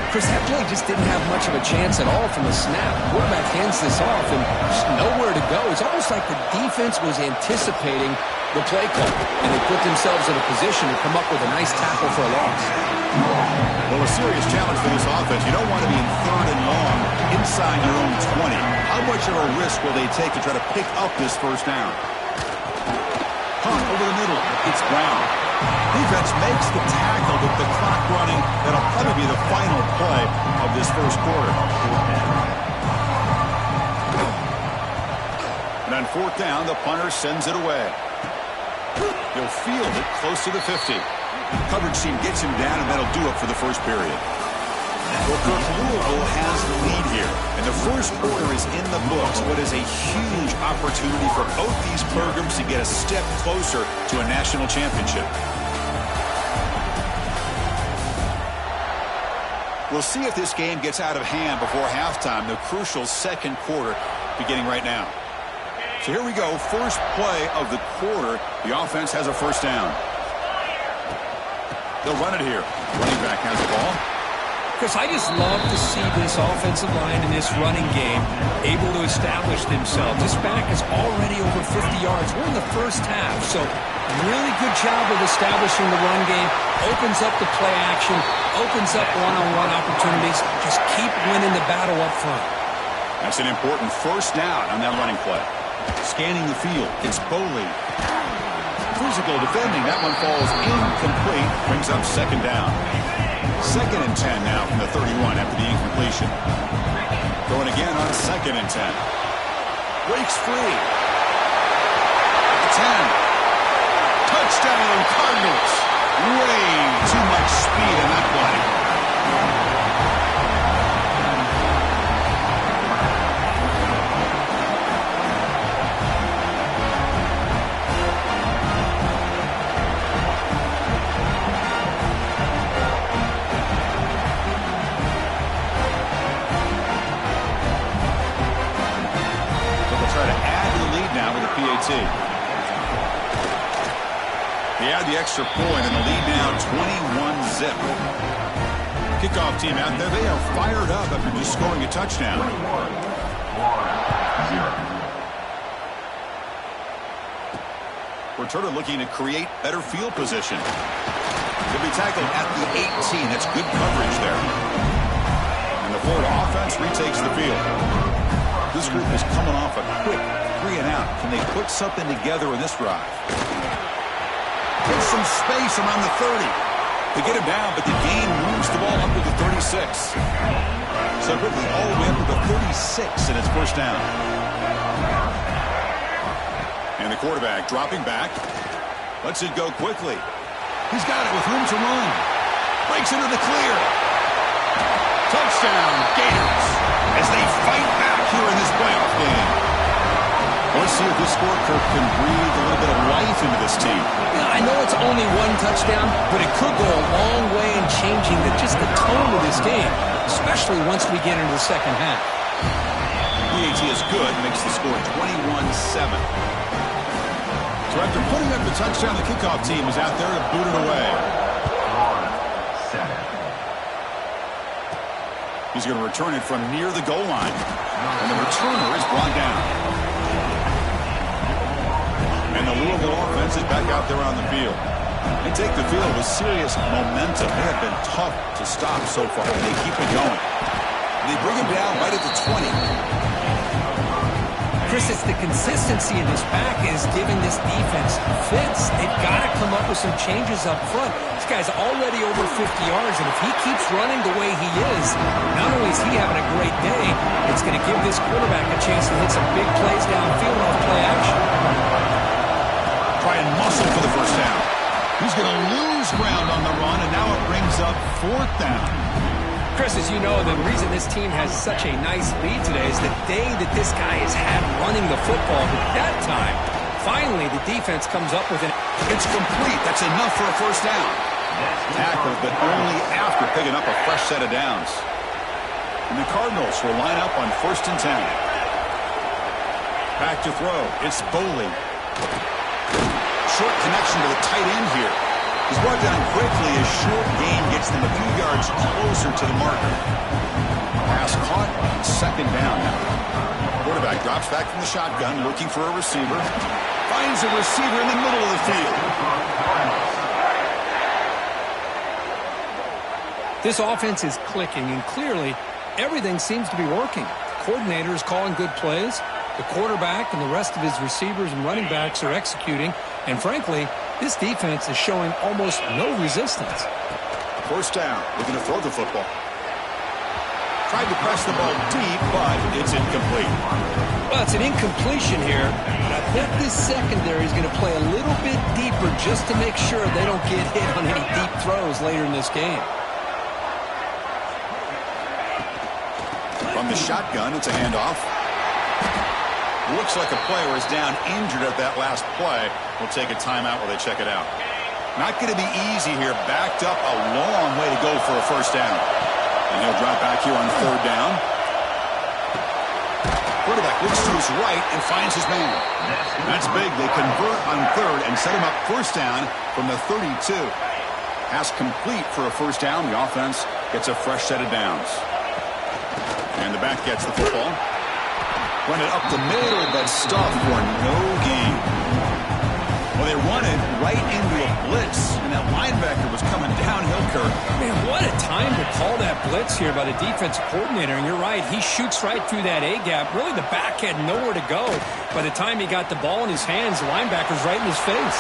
Chris, that play just didn't have much of a chance at all from the snap. Quarterback hands this off and just nowhere to go. It's almost like the defense was anticipating the play call, and they put themselves in a position to come up with a nice tackle for a loss. Well, a serious challenge for this offense. You don't want to be in 3rd and long inside your own 20. How much of a risk will they take to try to pick up this first down? Hunt over the middle. It's Brown. Defense makes the tackle with the clock running. That'll probably be the final play of this first quarter. And on 4th down, the punter sends it away. He'll field it close to the 50. Coverage team gets him down, and that'll do it for the first period. Well, Kirk, Louisville has the lead here, and the first quarter is in the books. What is a huge opportunity for both these programs to get a step closer to a national championship. We'll see if this game gets out of hand before halftime. The crucial second quarter beginning right now. So here we go. First play of the quarter. The offense has a first down. They'll run it here. Running back has the ball. Chris, I just love to see this offensive line in this running game able to establish themselves. This back is already over 50 yards. We're in the first half, so really good job of establishing the run game. Opens up the play action, opens up one-on-one opportunities. Just keep winning the battle up front. That's an important first down on that running play. Scanning the field, it's Boley. Physical defending, that one falls incomplete, brings up second down. 2nd and 10 now from the 31 after the incompletion. Going again on 2nd and 10. Breaks free. 10. Touchdown, Cardinals. Way too much speed in that play. They add the extra point and the lead now 21-zip. Kickoff team out there, they are fired up after just scoring a touchdown. 21-0. Returner looking to create better field position. He'll be tackled at the 18. That's good coverage there. And the Florida offense retakes the field. This group is coming off a quick 3 and out. Can they put something together in this drive? Get some space around the 30. They get him down, but the gain moves the ball up to the 36. So quickly all the way up to the 36 in its first down. And the quarterback dropping back. Lets it go quickly. He's got it with room to run. Breaks into the clear. Touchdown, Gators, as they fight back here in this playoff game. Let's see if this score, Kirk, can breathe a little bit of life into this team. Yeah, I know it's only one touchdown, but it could go a long way in changing just the tone of this game, especially once we get into the second half. PAT is good, makes the score 21-7. So after putting up the touchdown, the kickoff team is out there to boot it away. He's going to return it from near the goal line. And the returner is brought down. And the Louisville offense is back out there on the field. They take the field with serious momentum. They have been tough to stop so far, and they keep it going. They bring him down right at the 20. Chris, it's the consistency in this back is giving this defense fits. They've got to come up with some changes up front. This guy's already over 50 yards, and if he keeps running the way he is, not only is he having a great day, it's going to give this quarterback a chance to hit some big plays downfield off play action. Try and muscle for the first down. He's going to lose ground on the run. 4th down. Chris, as you know, the reason this team has such a nice lead today is the day that this guy has had running the football. But that time, finally, the defense comes up with it. It's complete. That's enough for a 1st down. Tackled, but only after picking up a fresh set of downs. And the Cardinals will line up on 1st and 10. Back to throw. It's Foley. Short connection to the tight end here. He's brought down quickly as short gain gets them a few yards closer to the marker. Pass caught. 2nd down now. Quarterback drops back from the shotgun, looking for a receiver. Finds a receiver in the middle of the field. This offense is clicking, and clearly everything seems to be working. The coordinator is calling good plays. The quarterback and the rest of his receivers and running backs are executing. And frankly, this defense is showing almost no resistance. 1st down. Looking to throw the football. Tried to press the ball deep, but it's incomplete. Well, it's an incompletion here. But I bet this secondary is going to play a little bit deeper just to make sure they don't get hit on any deep throws later in this game. From the shotgun, it's a handoff. Looks like a player is down injured at that last play. We'll take a timeout while they check it out. Not going to be easy here. Backed up a long way to go for a 1st down. And he'll drop back here on 3rd down. Quarterback looks to his right and finds his man. That's big. They convert on 3rd and set him up 1st down from the 32. Pass complete for a 1st down. The offense gets a fresh set of downs. And the back gets the football. Run it up the middle, but stuffed for no gain. Well, they run it right into a blitz, and that linebacker was coming downhill, Kirk. Man, what a time to call that blitz here by the defensive coordinator. And you're right, he shoots right through that A-gap. Really, the back had nowhere to go. By the time he got the ball in his hands, the linebacker's right in his face.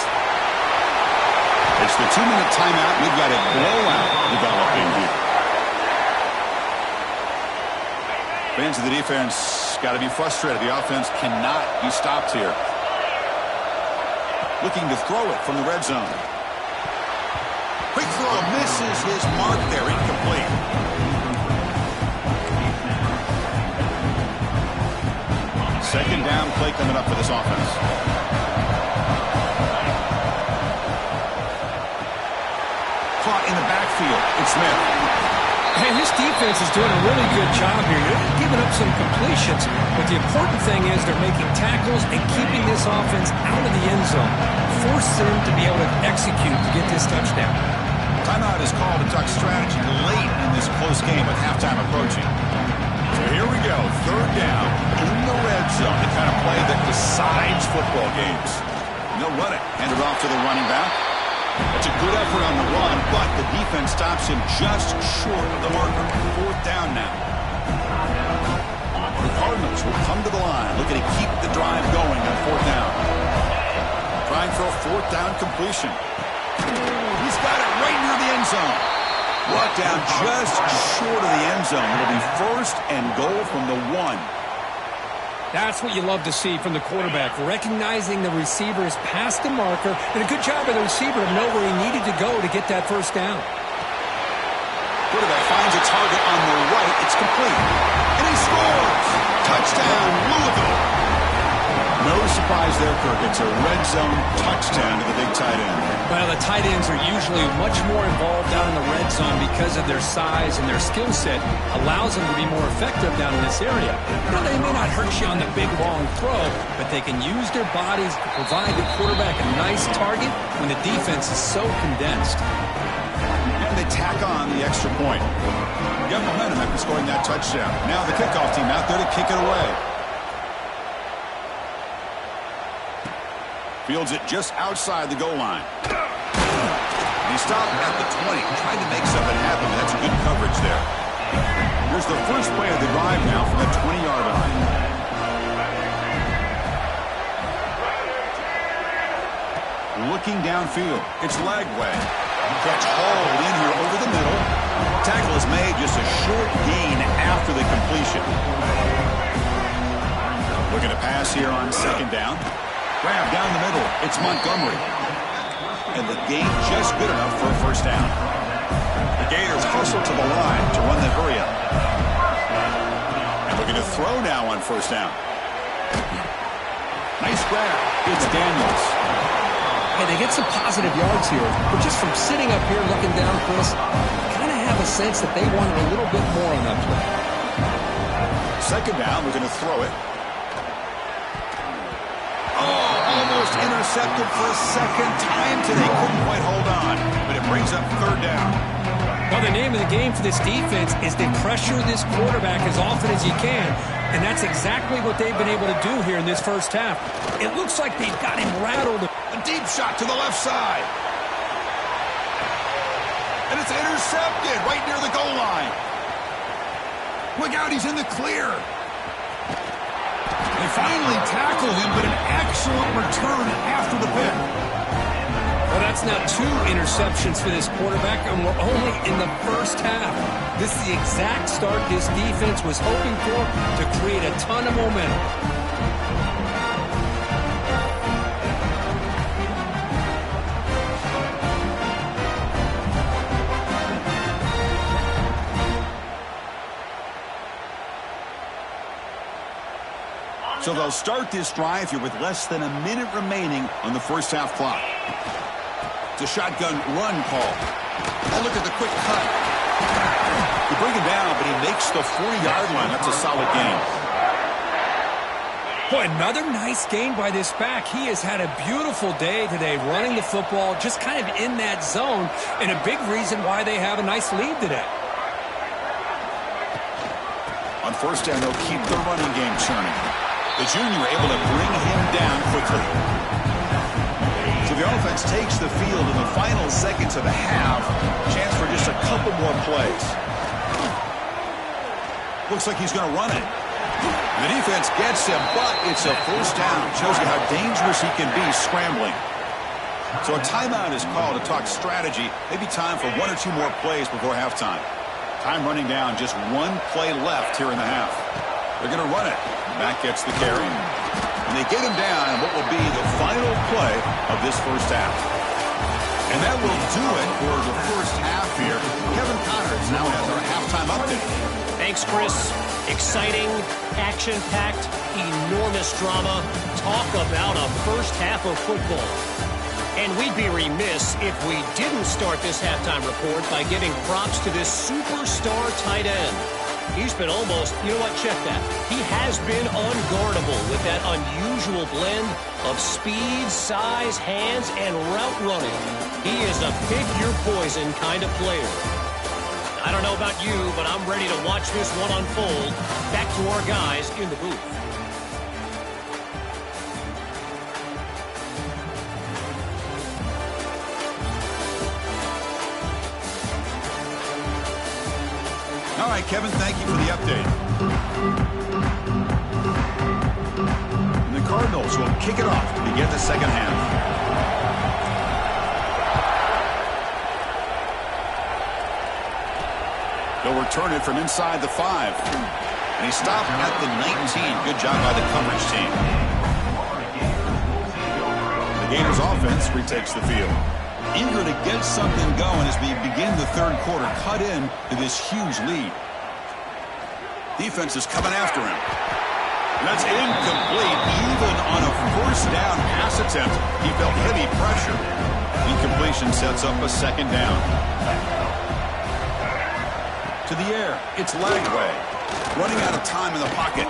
It's the 2-minute timeout. We've got a blowout developing here. Fans of the defense got to be frustrated. The offense cannot be stopped here. Looking to throw it from the red zone. Quick throw misses his mark there. Incomplete. Second down play coming up for this offense. Caught in the backfield. It's Smith. Hey, this defense is doing a really good job here. They're giving up some completions, but the important thing is they're making tackles and keeping this offense out of the end zone. Force them to be able to execute to get this touchdown. Timeout is called to talk strategy late in this close game with halftime approaching. So here we go. 3rd down in the red zone. The kind of play that decides football games. And they'll run it. Hand it off to the running back. It's a good effort on the run, but the defense stops him just short of the marker. 4th down now. The Cardinals will come to the line, looking to keep the drive going on 4th down. Trying for a 4th down completion. He's got it right near the end zone. Brought down just short of the end zone. It'll be 1st and goal from the 1. That's what you love to see from the quarterback, recognizing the receiver is past the marker, and a good job by the receiver to know where he needed to go to get that 1st down. Quarterback finds a target on the right. It's complete. And he scores! Touchdown, Louisville! No surprise there, Kirk. It's a red zone touchdown to the big tight end. Well, the tight ends are usually much more involved down in the red zone because of their size and their skill set allows them to be more effective down in this area. Now, they may not hurt you on the big, long throw, but they can use their bodies to provide the quarterback a nice target when the defense is so condensed. And they tack on the extra point. You have momentum after scoring that touchdown. Now the kickoff team out there to kick it away. Fields it just outside the goal line. He stopped at the 20, trying to make something happen. That's good coverage there. Here's the first play of the drive now from the 20-yard line. Looking downfield. It's Lagway. Catch hauled in here over the middle. Tackle is made, just a short gain after the completion. Looking to pass here on 2nd down. Grab down the middle. It's Montgomery. And the gain just good enough for a 1st down. The Gators hustle to the line to run the hurry up. And looking to throw now on first down. Nice grab. It's Daniels. Hey, they get some positive yards here, but just from sitting up here looking down, Chris, kind of have a sense that they wanted a little bit more on that play. Second down, we're going to throw it. Oh, almost intercepted for a second time today. Couldn't quite hold on, but it brings up third down. Well, the name of the game for this defense is to pressure this quarterback as often as you can, and that's exactly what they've been able to do here in this first half. It looks like they've got him rattled. A deep shot to the left side. And it's intercepted right near the goal line. Look out, he's in the clear. They finally tackle him, but an excellent return after the pick. Well, that's now 2 interceptions for this quarterback, and we're only in the first half. This is the exact start this defense was hoping for to create a ton of momentum. So they'll start this drive here with less than a minute remaining on the first half clock. It's a shotgun run call. Oh, look at the quick cut. You bring him down, but he makes the 40-yard line. That's a solid gain. Boy, another nice gain by this back. He has had a beautiful day today running the football, just kind of in that zone, and a big reason why they have a nice lead today. On first down, they'll keep the running game churning. The junior able to bring him down quickly. So the offense takes the field in the final seconds of the half. Chance for just a couple more plays. Looks like he's going to run it. The defense gets him, but it's a first down. Shows you how dangerous he can be scrambling. So a timeout is called to talk strategy. Maybe time for 1 or 2 more plays before halftime. Time running down, just 1 play left here in the half. They're going to run it. Back gets the carry. And they get him down in what will be the final play of this first half. And that will do it for the first half here. Kevin Connors now has our halftime update. Thanks, Chris. Exciting, action-packed, enormous drama. Talk about a first half of football. And we'd be remiss if we didn't start this halftime report by giving props to this superstar tight end. He's been almost, you know what, check that. He has been unguardable with that unusual blend of speed, size, hands, and route running. He is a pick-your-poison kind of player. I don't know about you, but I'm ready to watch this one unfold. Back to our guys in the booth. All right, Kevin, thank you for the update. And the Cardinals will kick it off to begin the second half. They'll return it from inside the 5. And he stopped at the 19. Good job by the coverage team. The Gators offense retakes the field. Eager to get something going as we begin the third quarter. Cut in to this huge lead. Defense is coming after him. And that's incomplete. Even on a first down pass attempt, he felt heavy pressure. Incompletion sets up a second down. To the air. It's Lagway. Running out of time in the pocket.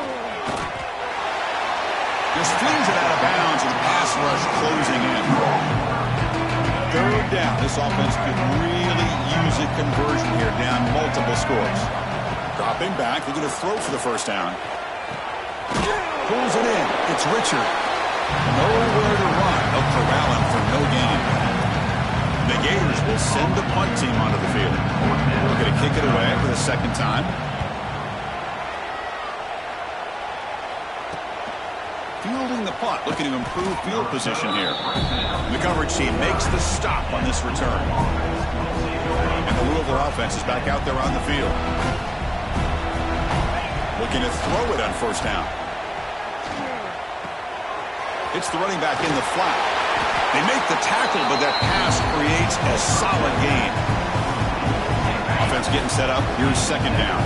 Just flings it out of bounds and pass rush closing in. Third down. This offense could really use a conversion here, down multiple scores. Dropping back, looking to throw for the first down. Pulls it in. It's Richard. Nowhere to run. They'll corral him for no gain. The Gators will send the punt team onto the field. We're going to kick it away for the second time. Fielding the punt, looking to improve field position here. The coverage team makes the stop on this return. And the Louisville offense is back out there on the field. Looking to throw it on first down. It's the running back in the flat. They make the tackle, but that pass creates a solid gain. set up. Here's second down.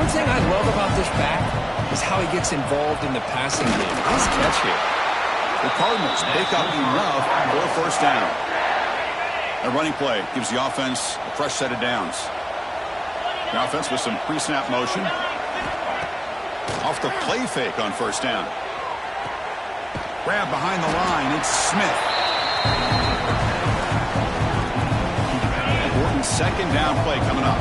One thing I love about this back is how he gets involved in the passing game. Nice catch here. The Cardinals pick up enough for a first down. A running play gives the offense a fresh set of downs. The offense with some pre-snap motion. Off the play fake on first down. Grab behind the line. It's Smith. Important second down play coming up.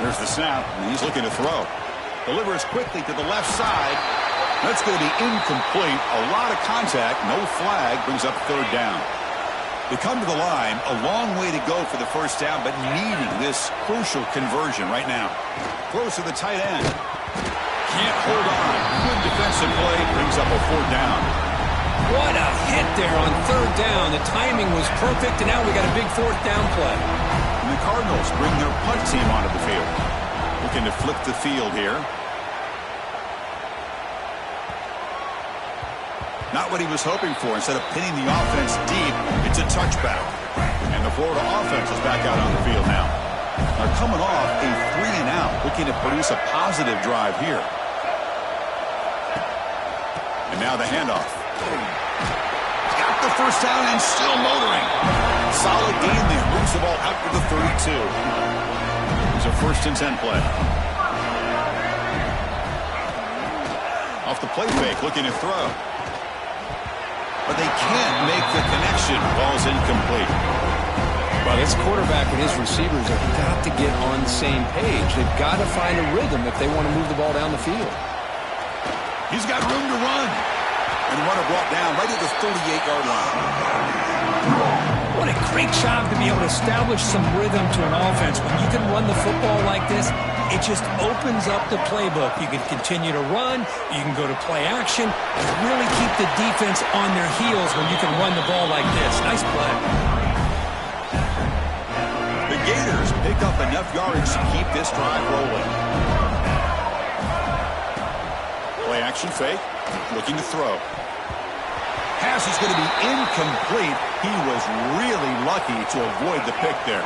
There's the snap, and he's looking to throw. Delivers quickly to the left side. That's going to be incomplete. A lot of contact. No flag. Brings up third down. They come to the line. A long way to go for the first down, but needing this crucial conversion right now. Throws to the tight end. Can't hold on. Good defensive play. Brings up a fourth down. What a hit there on third down. The timing was perfect, and now we got a big fourth down play. And the Cardinals bring their punt team onto the field. Looking to flip the field here. Not what he was hoping for. Instead of pinning the offense deep, it's a touchback. And the Florida offense is back out on the field now. They're coming off a 3-and-out, looking to produce a positive drive here. And now the handoff. Got the first down and still motoring. Solid gain there. Moves the ball out to the 32. It's a 1st-and-10 play. Off the play fake, looking to throw. But they can't make the connection. Ball's incomplete. Well, this quarterback and his receivers have got to get on the same page. They've got to find a rhythm if they want to move the ball down the field. He's got room to run. And the runner brought down right at the 38-yard line. What a great job to be able to establish some rhythm to an offense. When you can run the football like this, it just opens up the playbook. You can continue to run. You can go to play action. And really keep the defense on their heels when you can run the ball like this. Nice play. The Gators pick up enough yardage to keep this drive rolling. Play action fake. Looking to throw. Pass is going to be incomplete. He was really lucky to avoid the pick there.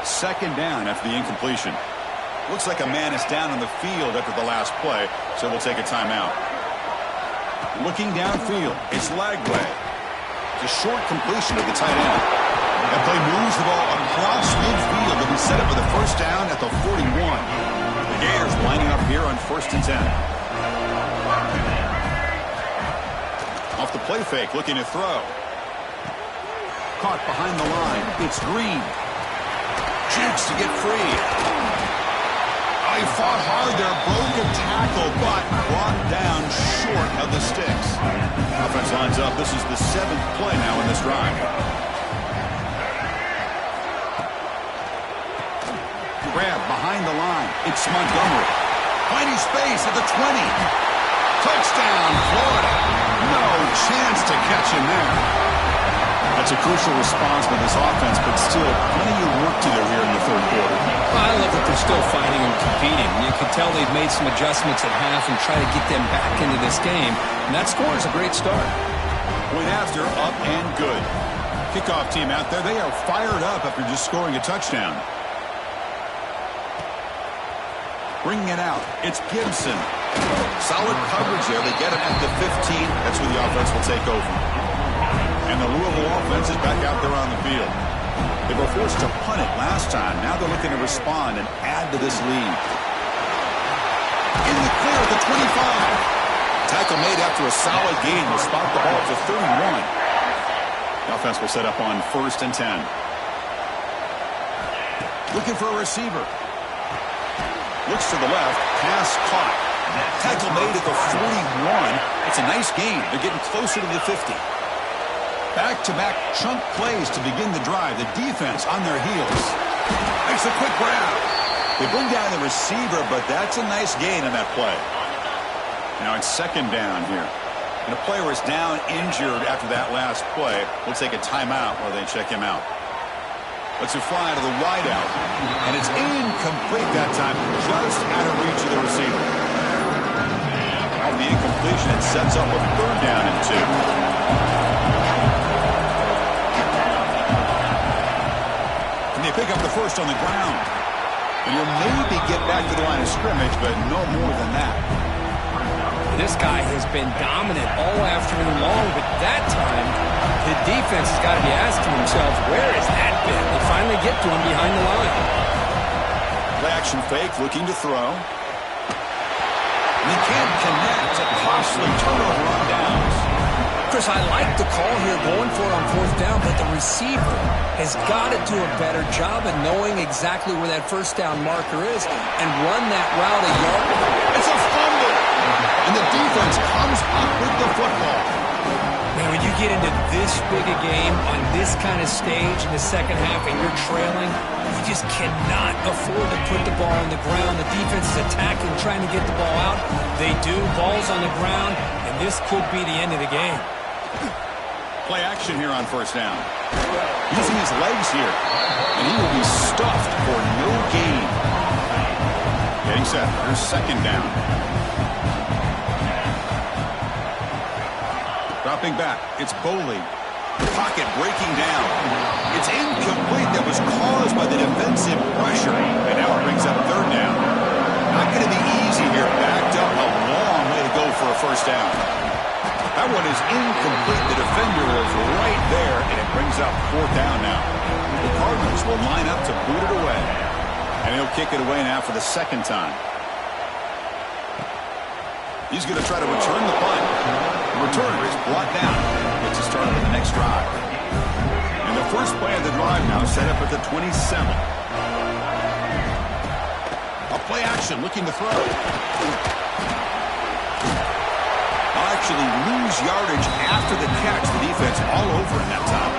Second down after the incompletion. Looks like a man is down on the field after the last play, so we'll take a timeout. Looking downfield, it's Lagway. It's a short completion of the tight end. That play moves the ball across midfield, and we set up with a first down at the 41. The Gators lining up here on 1st-and-10. Off the play fake, looking to throw. Caught behind the line. It's Green. Jukes to get free. He fought hard there, broke a tackle, but brought down short of the sticks. Offense lines up. This is the 7th play now in this drive. Grab behind the line. It's Montgomery. Finding space at the 20. Touchdown, Florida. No chance to catch him there. That's a crucial response by this offense, but still plenty of work to do here in the third quarter. I love that they're still fighting and competing. You can tell they've made some adjustments at half and try to get them back into this game. And that score is a great start. Point after, up and good. Kickoff team out there. They are fired up after just scoring a touchdown. Bringing it out. It's Gibson. Solid coverage there. They get him at the 15. That's where the offense will take over. And the Louisville offense is back out there on the field. They were forced to punt it last time. Now they're looking to respond and add to this lead. In the clear at the 25. Tackle made after a solid gain will spot the ball to 31. The offense will set up on 1st-and-10. Looking for a receiver. Looks to the left. Pass caught. Tackle made at the 41. It's a nice gain. They're getting closer to the 50. Back-to-back chunk plays to begin the drive. The defense on their heels. Makes a quick grab. They bring down the receiver, but that's a nice gain on that play. Now it's second down here. And a player is down injured after that last play. We'll take a timeout while they check him out. Lets it fly to the wideout. And it's incomplete that time. Just out of reach of the receiver. Off the incompletion, it sets up a third down and 2. pick up the first on the ground. And he'll maybe get back to the line of scrimmage, but no more than that. This guy has been dominant all afternoon long, but that time, the defense has got to be asking themselves, where has that been? They finally get to him behind the line. Play action fake, looking to throw. And he can't connect. A costly turnover on downs. Chris, I like the call here going for it on fourth down, but the receiver has got to do a better job of knowing exactly where that first down marker is and run that route a yard. It's a fumble. And the defense comes up with the football. Man, when you get into this big a game on this kind of stage in the second half and you're trailing, you just cannot afford to put the ball on the ground. The defense is attacking, trying to get the ball out. They do. Ball's on the ground, and this could be the end of the game. Play action here on first down. Using his legs here. And he will be stuffed for no gain. Getting set. Here's second down. Dropping back. It's Boley. Pocket breaking down. It's incomplete. That was caused by the defensive pressure. And now it brings up third down. Not going to be easy here. Backed up a long way to go for a first down. That one is incomplete. The defender was right there, and it brings up fourth down now. The Cardinals will line up to boot it away. And he'll kick it away now for the second time. He's going to try to return the punt. The returner is brought down. Gets us started with the next drive. And the first play of the drive now set up at the 27. A play action, looking to throw. I'll actually lose yardage after the catch. The defense all over in that time.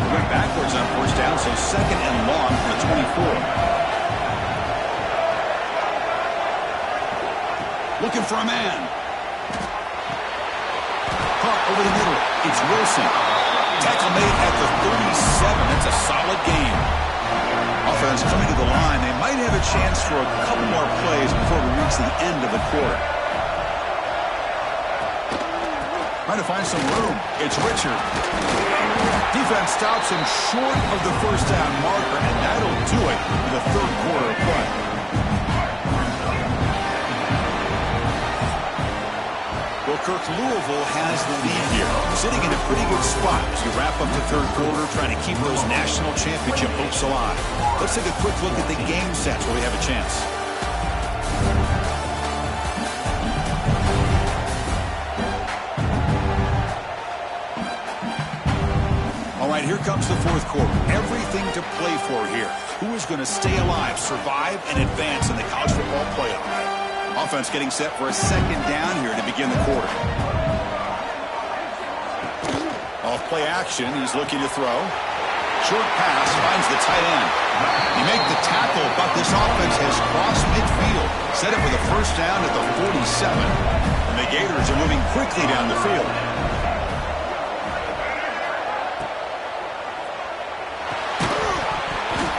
We went backwards on first down, so second and long for the 24. Looking for a man. Caught over the middle. It's Wilson. Tackle made at the 37. That's a solid game. Offense coming to the line. They might have a chance for a couple more plays before we reach the end of the quarter. Trying to find some room. It's Richard. Defense stops him short of the first down marker, and that'll do it for the third quarter of play. Well, Kirk, Louisville has the lead here, sitting in a pretty good spot as you wrap up the third quarter, trying to keep those national championship hopes alive. Let's take a quick look at the game sets where we have a chance. All right, here comes the fourth quarter. Everything to play for here. Who is going to stay alive, survive, and advance in the college football playoff? Offense getting set for a second down here to begin the quarter. Off play action, he's looking to throw. Short pass, finds the tight end. You make the tackle, but this offense has crossed midfield. Set it for the first down at the 47. And the Gators are moving quickly down the field.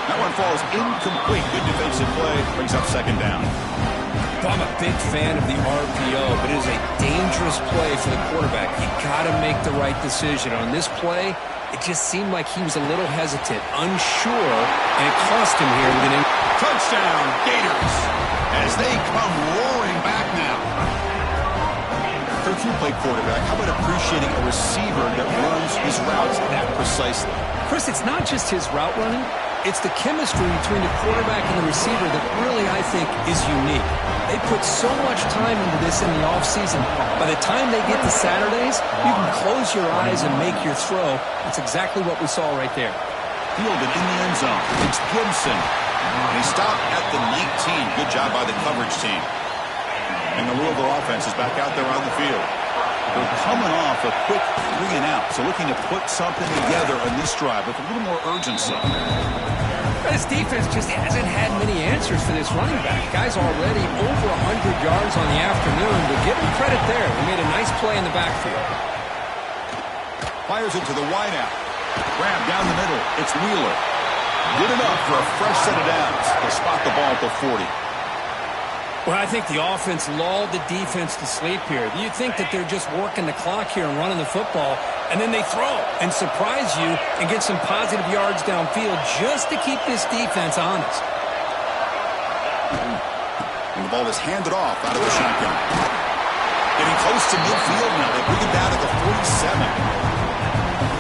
That one falls incomplete. Good defensive play, brings up second down. I'm a big fan of the RPO, but it is a dangerous play for the quarterback. You got to make the right decision. On this play, it just seemed like he was a little hesitant, unsure, and it cost him here with an touchdown, Gators, as they come roaring back now. Kirk, you play quarterback. How about appreciating a receiver that runs his routes that precisely? Chris, it's not just his route running. It's the chemistry between the quarterback and the receiver that really, I think, is unique. They put so much time into this in the offseason. By the time they get to Saturdays, you can close your eyes and make your throw. That's exactly what we saw right there. Fielded in the end zone. It's Gibson. And he stopped at the 19. Good job by the coverage team. And the Louisville offense is back out there on the field. They're coming off a quick 3 and out, so looking to put something together on this drive with a little more urgency. This defense just hasn't had many answers for this running back. Guy's already over 100 yards on the afternoon, but give him credit there. He made a nice play in the backfield. Fires it to the wideout. Grab down the middle. It's Wheeler. Good enough for a fresh set of downs. They spot the ball at the 40. Well, I think the offense lulled the defense to sleep here. You think that they're just working the clock here and running the football. and then they throw and surprise you and get some positive yards downfield just to keep this defense honest. And the ball is handed off out of the shotgun. Getting close to midfield now. They bring it down at the 47.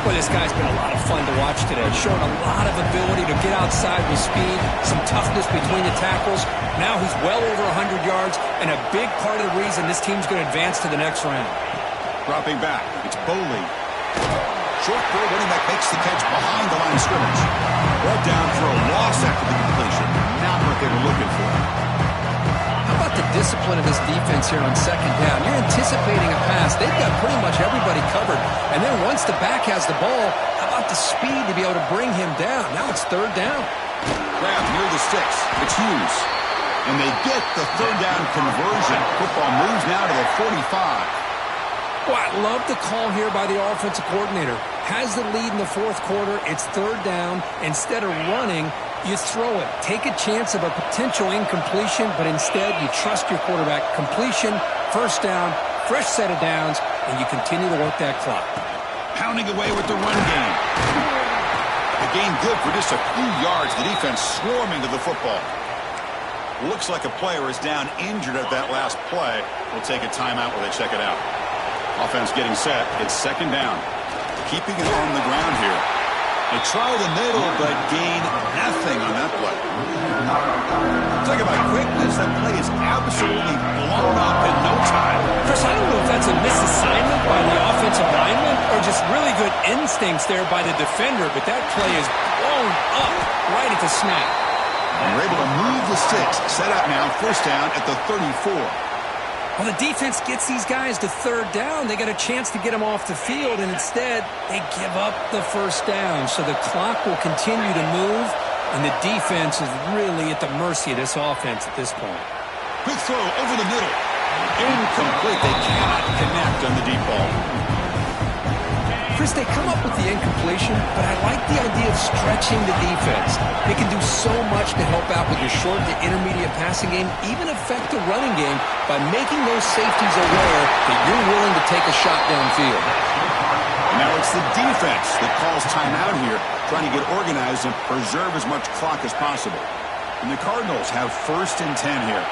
Well, this guy's been a lot of fun to watch today. Showing a lot of ability to get outside with speed, some toughness between the tackles. Now he's well over 100 yards, and a big part of the reason this team's going to advance to the next round. Dropping back, it's Boley. Short throw, running back makes the catch behind the line of scrimmage. Brought down for a loss after the completion. Not what they were looking for. How about the discipline of this defense here on second down? You're anticipating a pass. They've got pretty much everybody covered. And then once the back has the ball, how about the speed to be able to bring him down? Now it's third down. Grab near the sticks. It's Hughes. And they get the third down conversion. Football moves now to the 45. Well, I love the call here by the offensive coordinator. Has the lead in the fourth quarter. It's third down. Instead of running, you throw it. Take a chance of a potential incompletion, but instead you trust your quarterback. Completion, first down, fresh set of downs, and you continue to work that clock. Pounding away with the run game. The game good for just a few yards. The defense swarming to the football. Looks like a player is down injured at that last play. We'll take a timeout while they check it out. Offense getting set. It's second down. Keeping it on the ground here. They try the middle, but gain nothing on that play. Talk about quickness. That play is absolutely blown up in no time. Chris, I don't know if that's a misassignment by the offensive lineman or just really good instincts there by the defender, but that play is blown up right at the snap. And we're able to move the sticks. Set up now, first down at the 34. Well, the defense gets these guys to third down. They got a chance to get them off the field, and instead they give up the first down. So the clock will continue to move, and the defense is really at the mercy of this offense at this point. Quick throw over the middle. Incomplete. They cannot connect on the deep ball. Chris, they come up with the incompletion, but I like the idea of stretching the defense. They can do so much to help out with your short to intermediate passing game, even affect the running game by making those safeties aware that you're willing to take a shot downfield. Now it's the defense that calls timeout here, trying to get organized and preserve as much clock as possible. And the Cardinals have first and 10 here.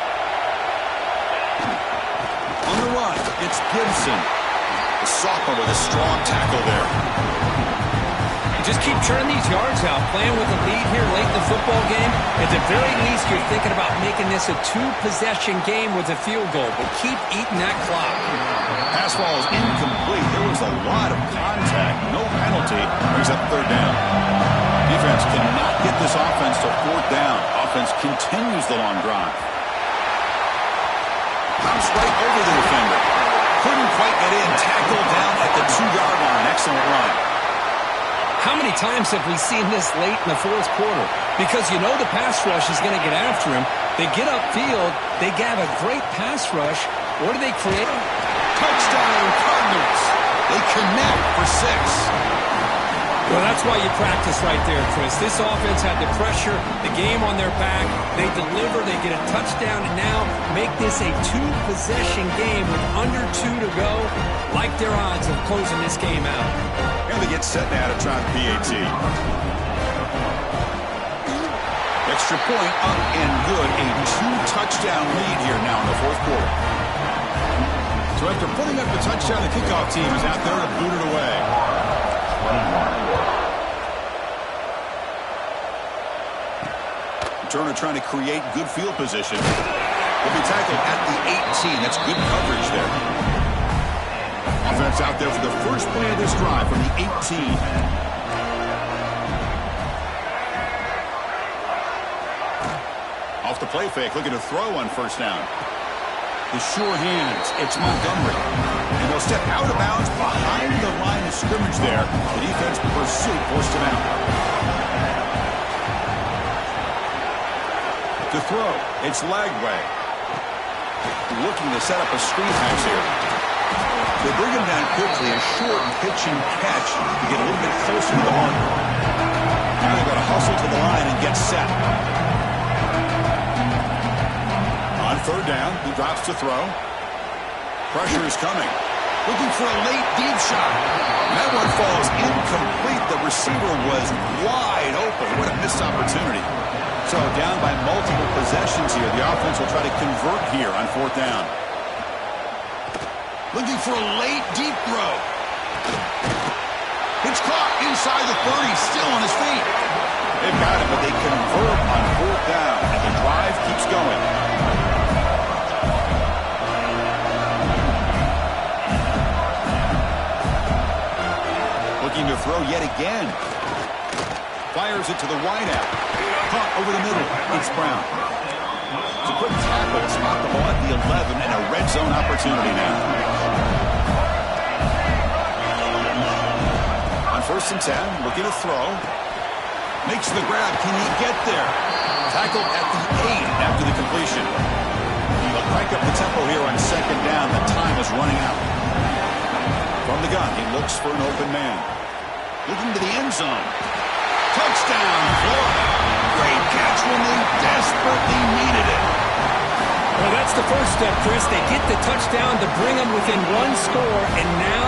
On the run, it's Gibson. The sophomore with a strong tackle there. Just keep churning these yards out, playing with the lead here late in the football game. At the very least, you're thinking about making this a two-possession game with a field goal, but keep eating that clock. Pass ball is incomplete. There was a lot of contact. No penalty. Brings up third down. Defense cannot get this offense to fourth down. Offense continues the long drive. Pops right over the defender. Couldn't quite get in. Tackled down at the 2-yard line. Excellent run. How many times have we seen this late in the fourth quarter? Because you know the pass rush is going to get after him. They get upfield. They have a great pass rush. What do they create? Touchdown, Cardinals. They connect for 6. Well, that's why you practice right there, Chris. This offense had the pressure, the game on their back. They deliver, they get a touchdown, and now make this a two-possession game with under 2 to go. Like their odds of closing this game out. And they get set now to try the PAT. Extra point up and good. A 2-touchdown lead here now in the fourth quarter. So after putting up the touchdown, the kickoff team is out there to boot it away. Turner trying to create good field position. Will be tackled at the 18. That's good coverage there. Offense out there for the first play of this drive from the 18. Off the play fake, looking to throw on first down. The sure hands, it's Montgomery. And they'll step out of bounds behind the line of scrimmage there. The defense pursuit forced him out. To throw, it's Lagway. Looking to set up a screen pass here. They bring him down quickly, a short pitching catch to get a little bit closer to the marker. Now they've got to hustle to the line and get set. On third down, he drops to throw. Pressure is coming. Looking for a late deep shot. That one falls incomplete. The receiver was wide open. What a missed opportunity. So down by multiple possessions here. The offense will try to convert here on 4th down. Looking for a late deep throw. It's caught inside the 30, still on his feet. They've got it, but they convert on 4th down, and the drive keeps going. Looking to throw yet again. Fires it to the wideout. Caught over the middle. It's Brown. It's a quick tackle to spot the ball at the 11 and a red zone opportunity now. On 1st and 10, looking to throw. Makes the grab. Can he get there? Tackled at the 8 after the completion. He'll crank up the tempo here on 2nd down. The time is running out. From the gun, he looks for an open man. Looking to the end zone. Touchdown, Florida. Great catch when they desperately needed it. Well, that's the first step, Chris. They get the touchdown to bring them within 1 score, and now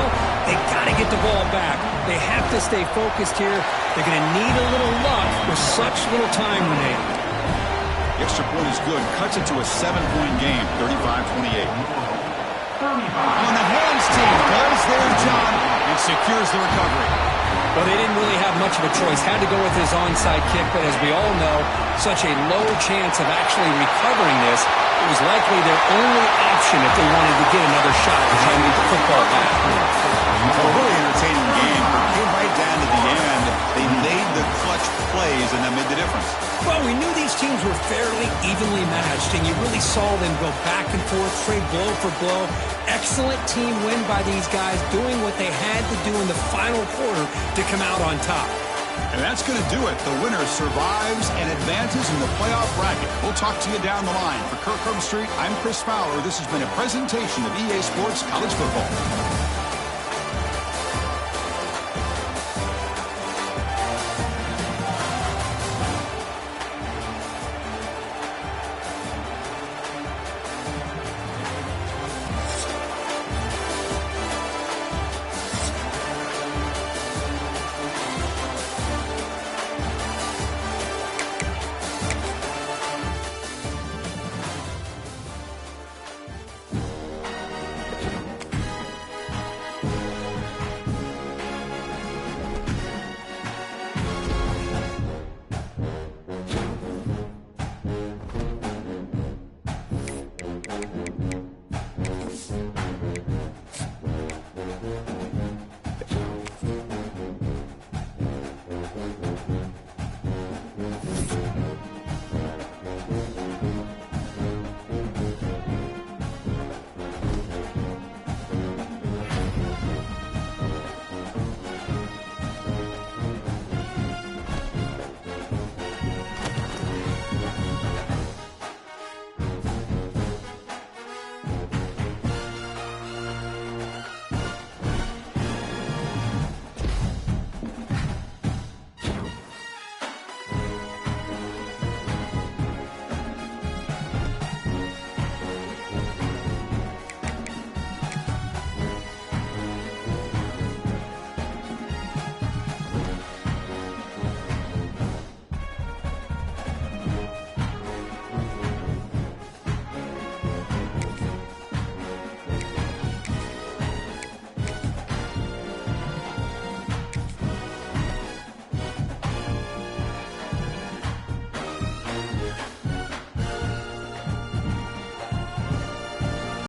they got to get the ball back. They have to stay focused here. They're going to need a little luck with such little time remaining. The extra point is good. Cuts it to a 7-point game, 35-28. On the hands team does their job and secures the recovery. Well, they didn't really have much of a choice. Had to go with his onside kick, but as we all know, such a low chance of actually recovering this. It was likely their only option if they wanted to get another shot to try to get the football back. A really entertaining game. It came right down to the end. They made the clutch plays, and that made the difference. Well, we knew these teams were fairly evenly matched, and you really saw them go back and forth, trade blow for blow. Excellent team win by these guys, doing what they had to do in the final quarter to come out on top. And that's going to do it. The winner survives and advances in the playoff bracket. We'll talk to you down the line. For Kirk Herbstreit, I'm Chris Fowler. This has been a presentation of EA Sports College Football.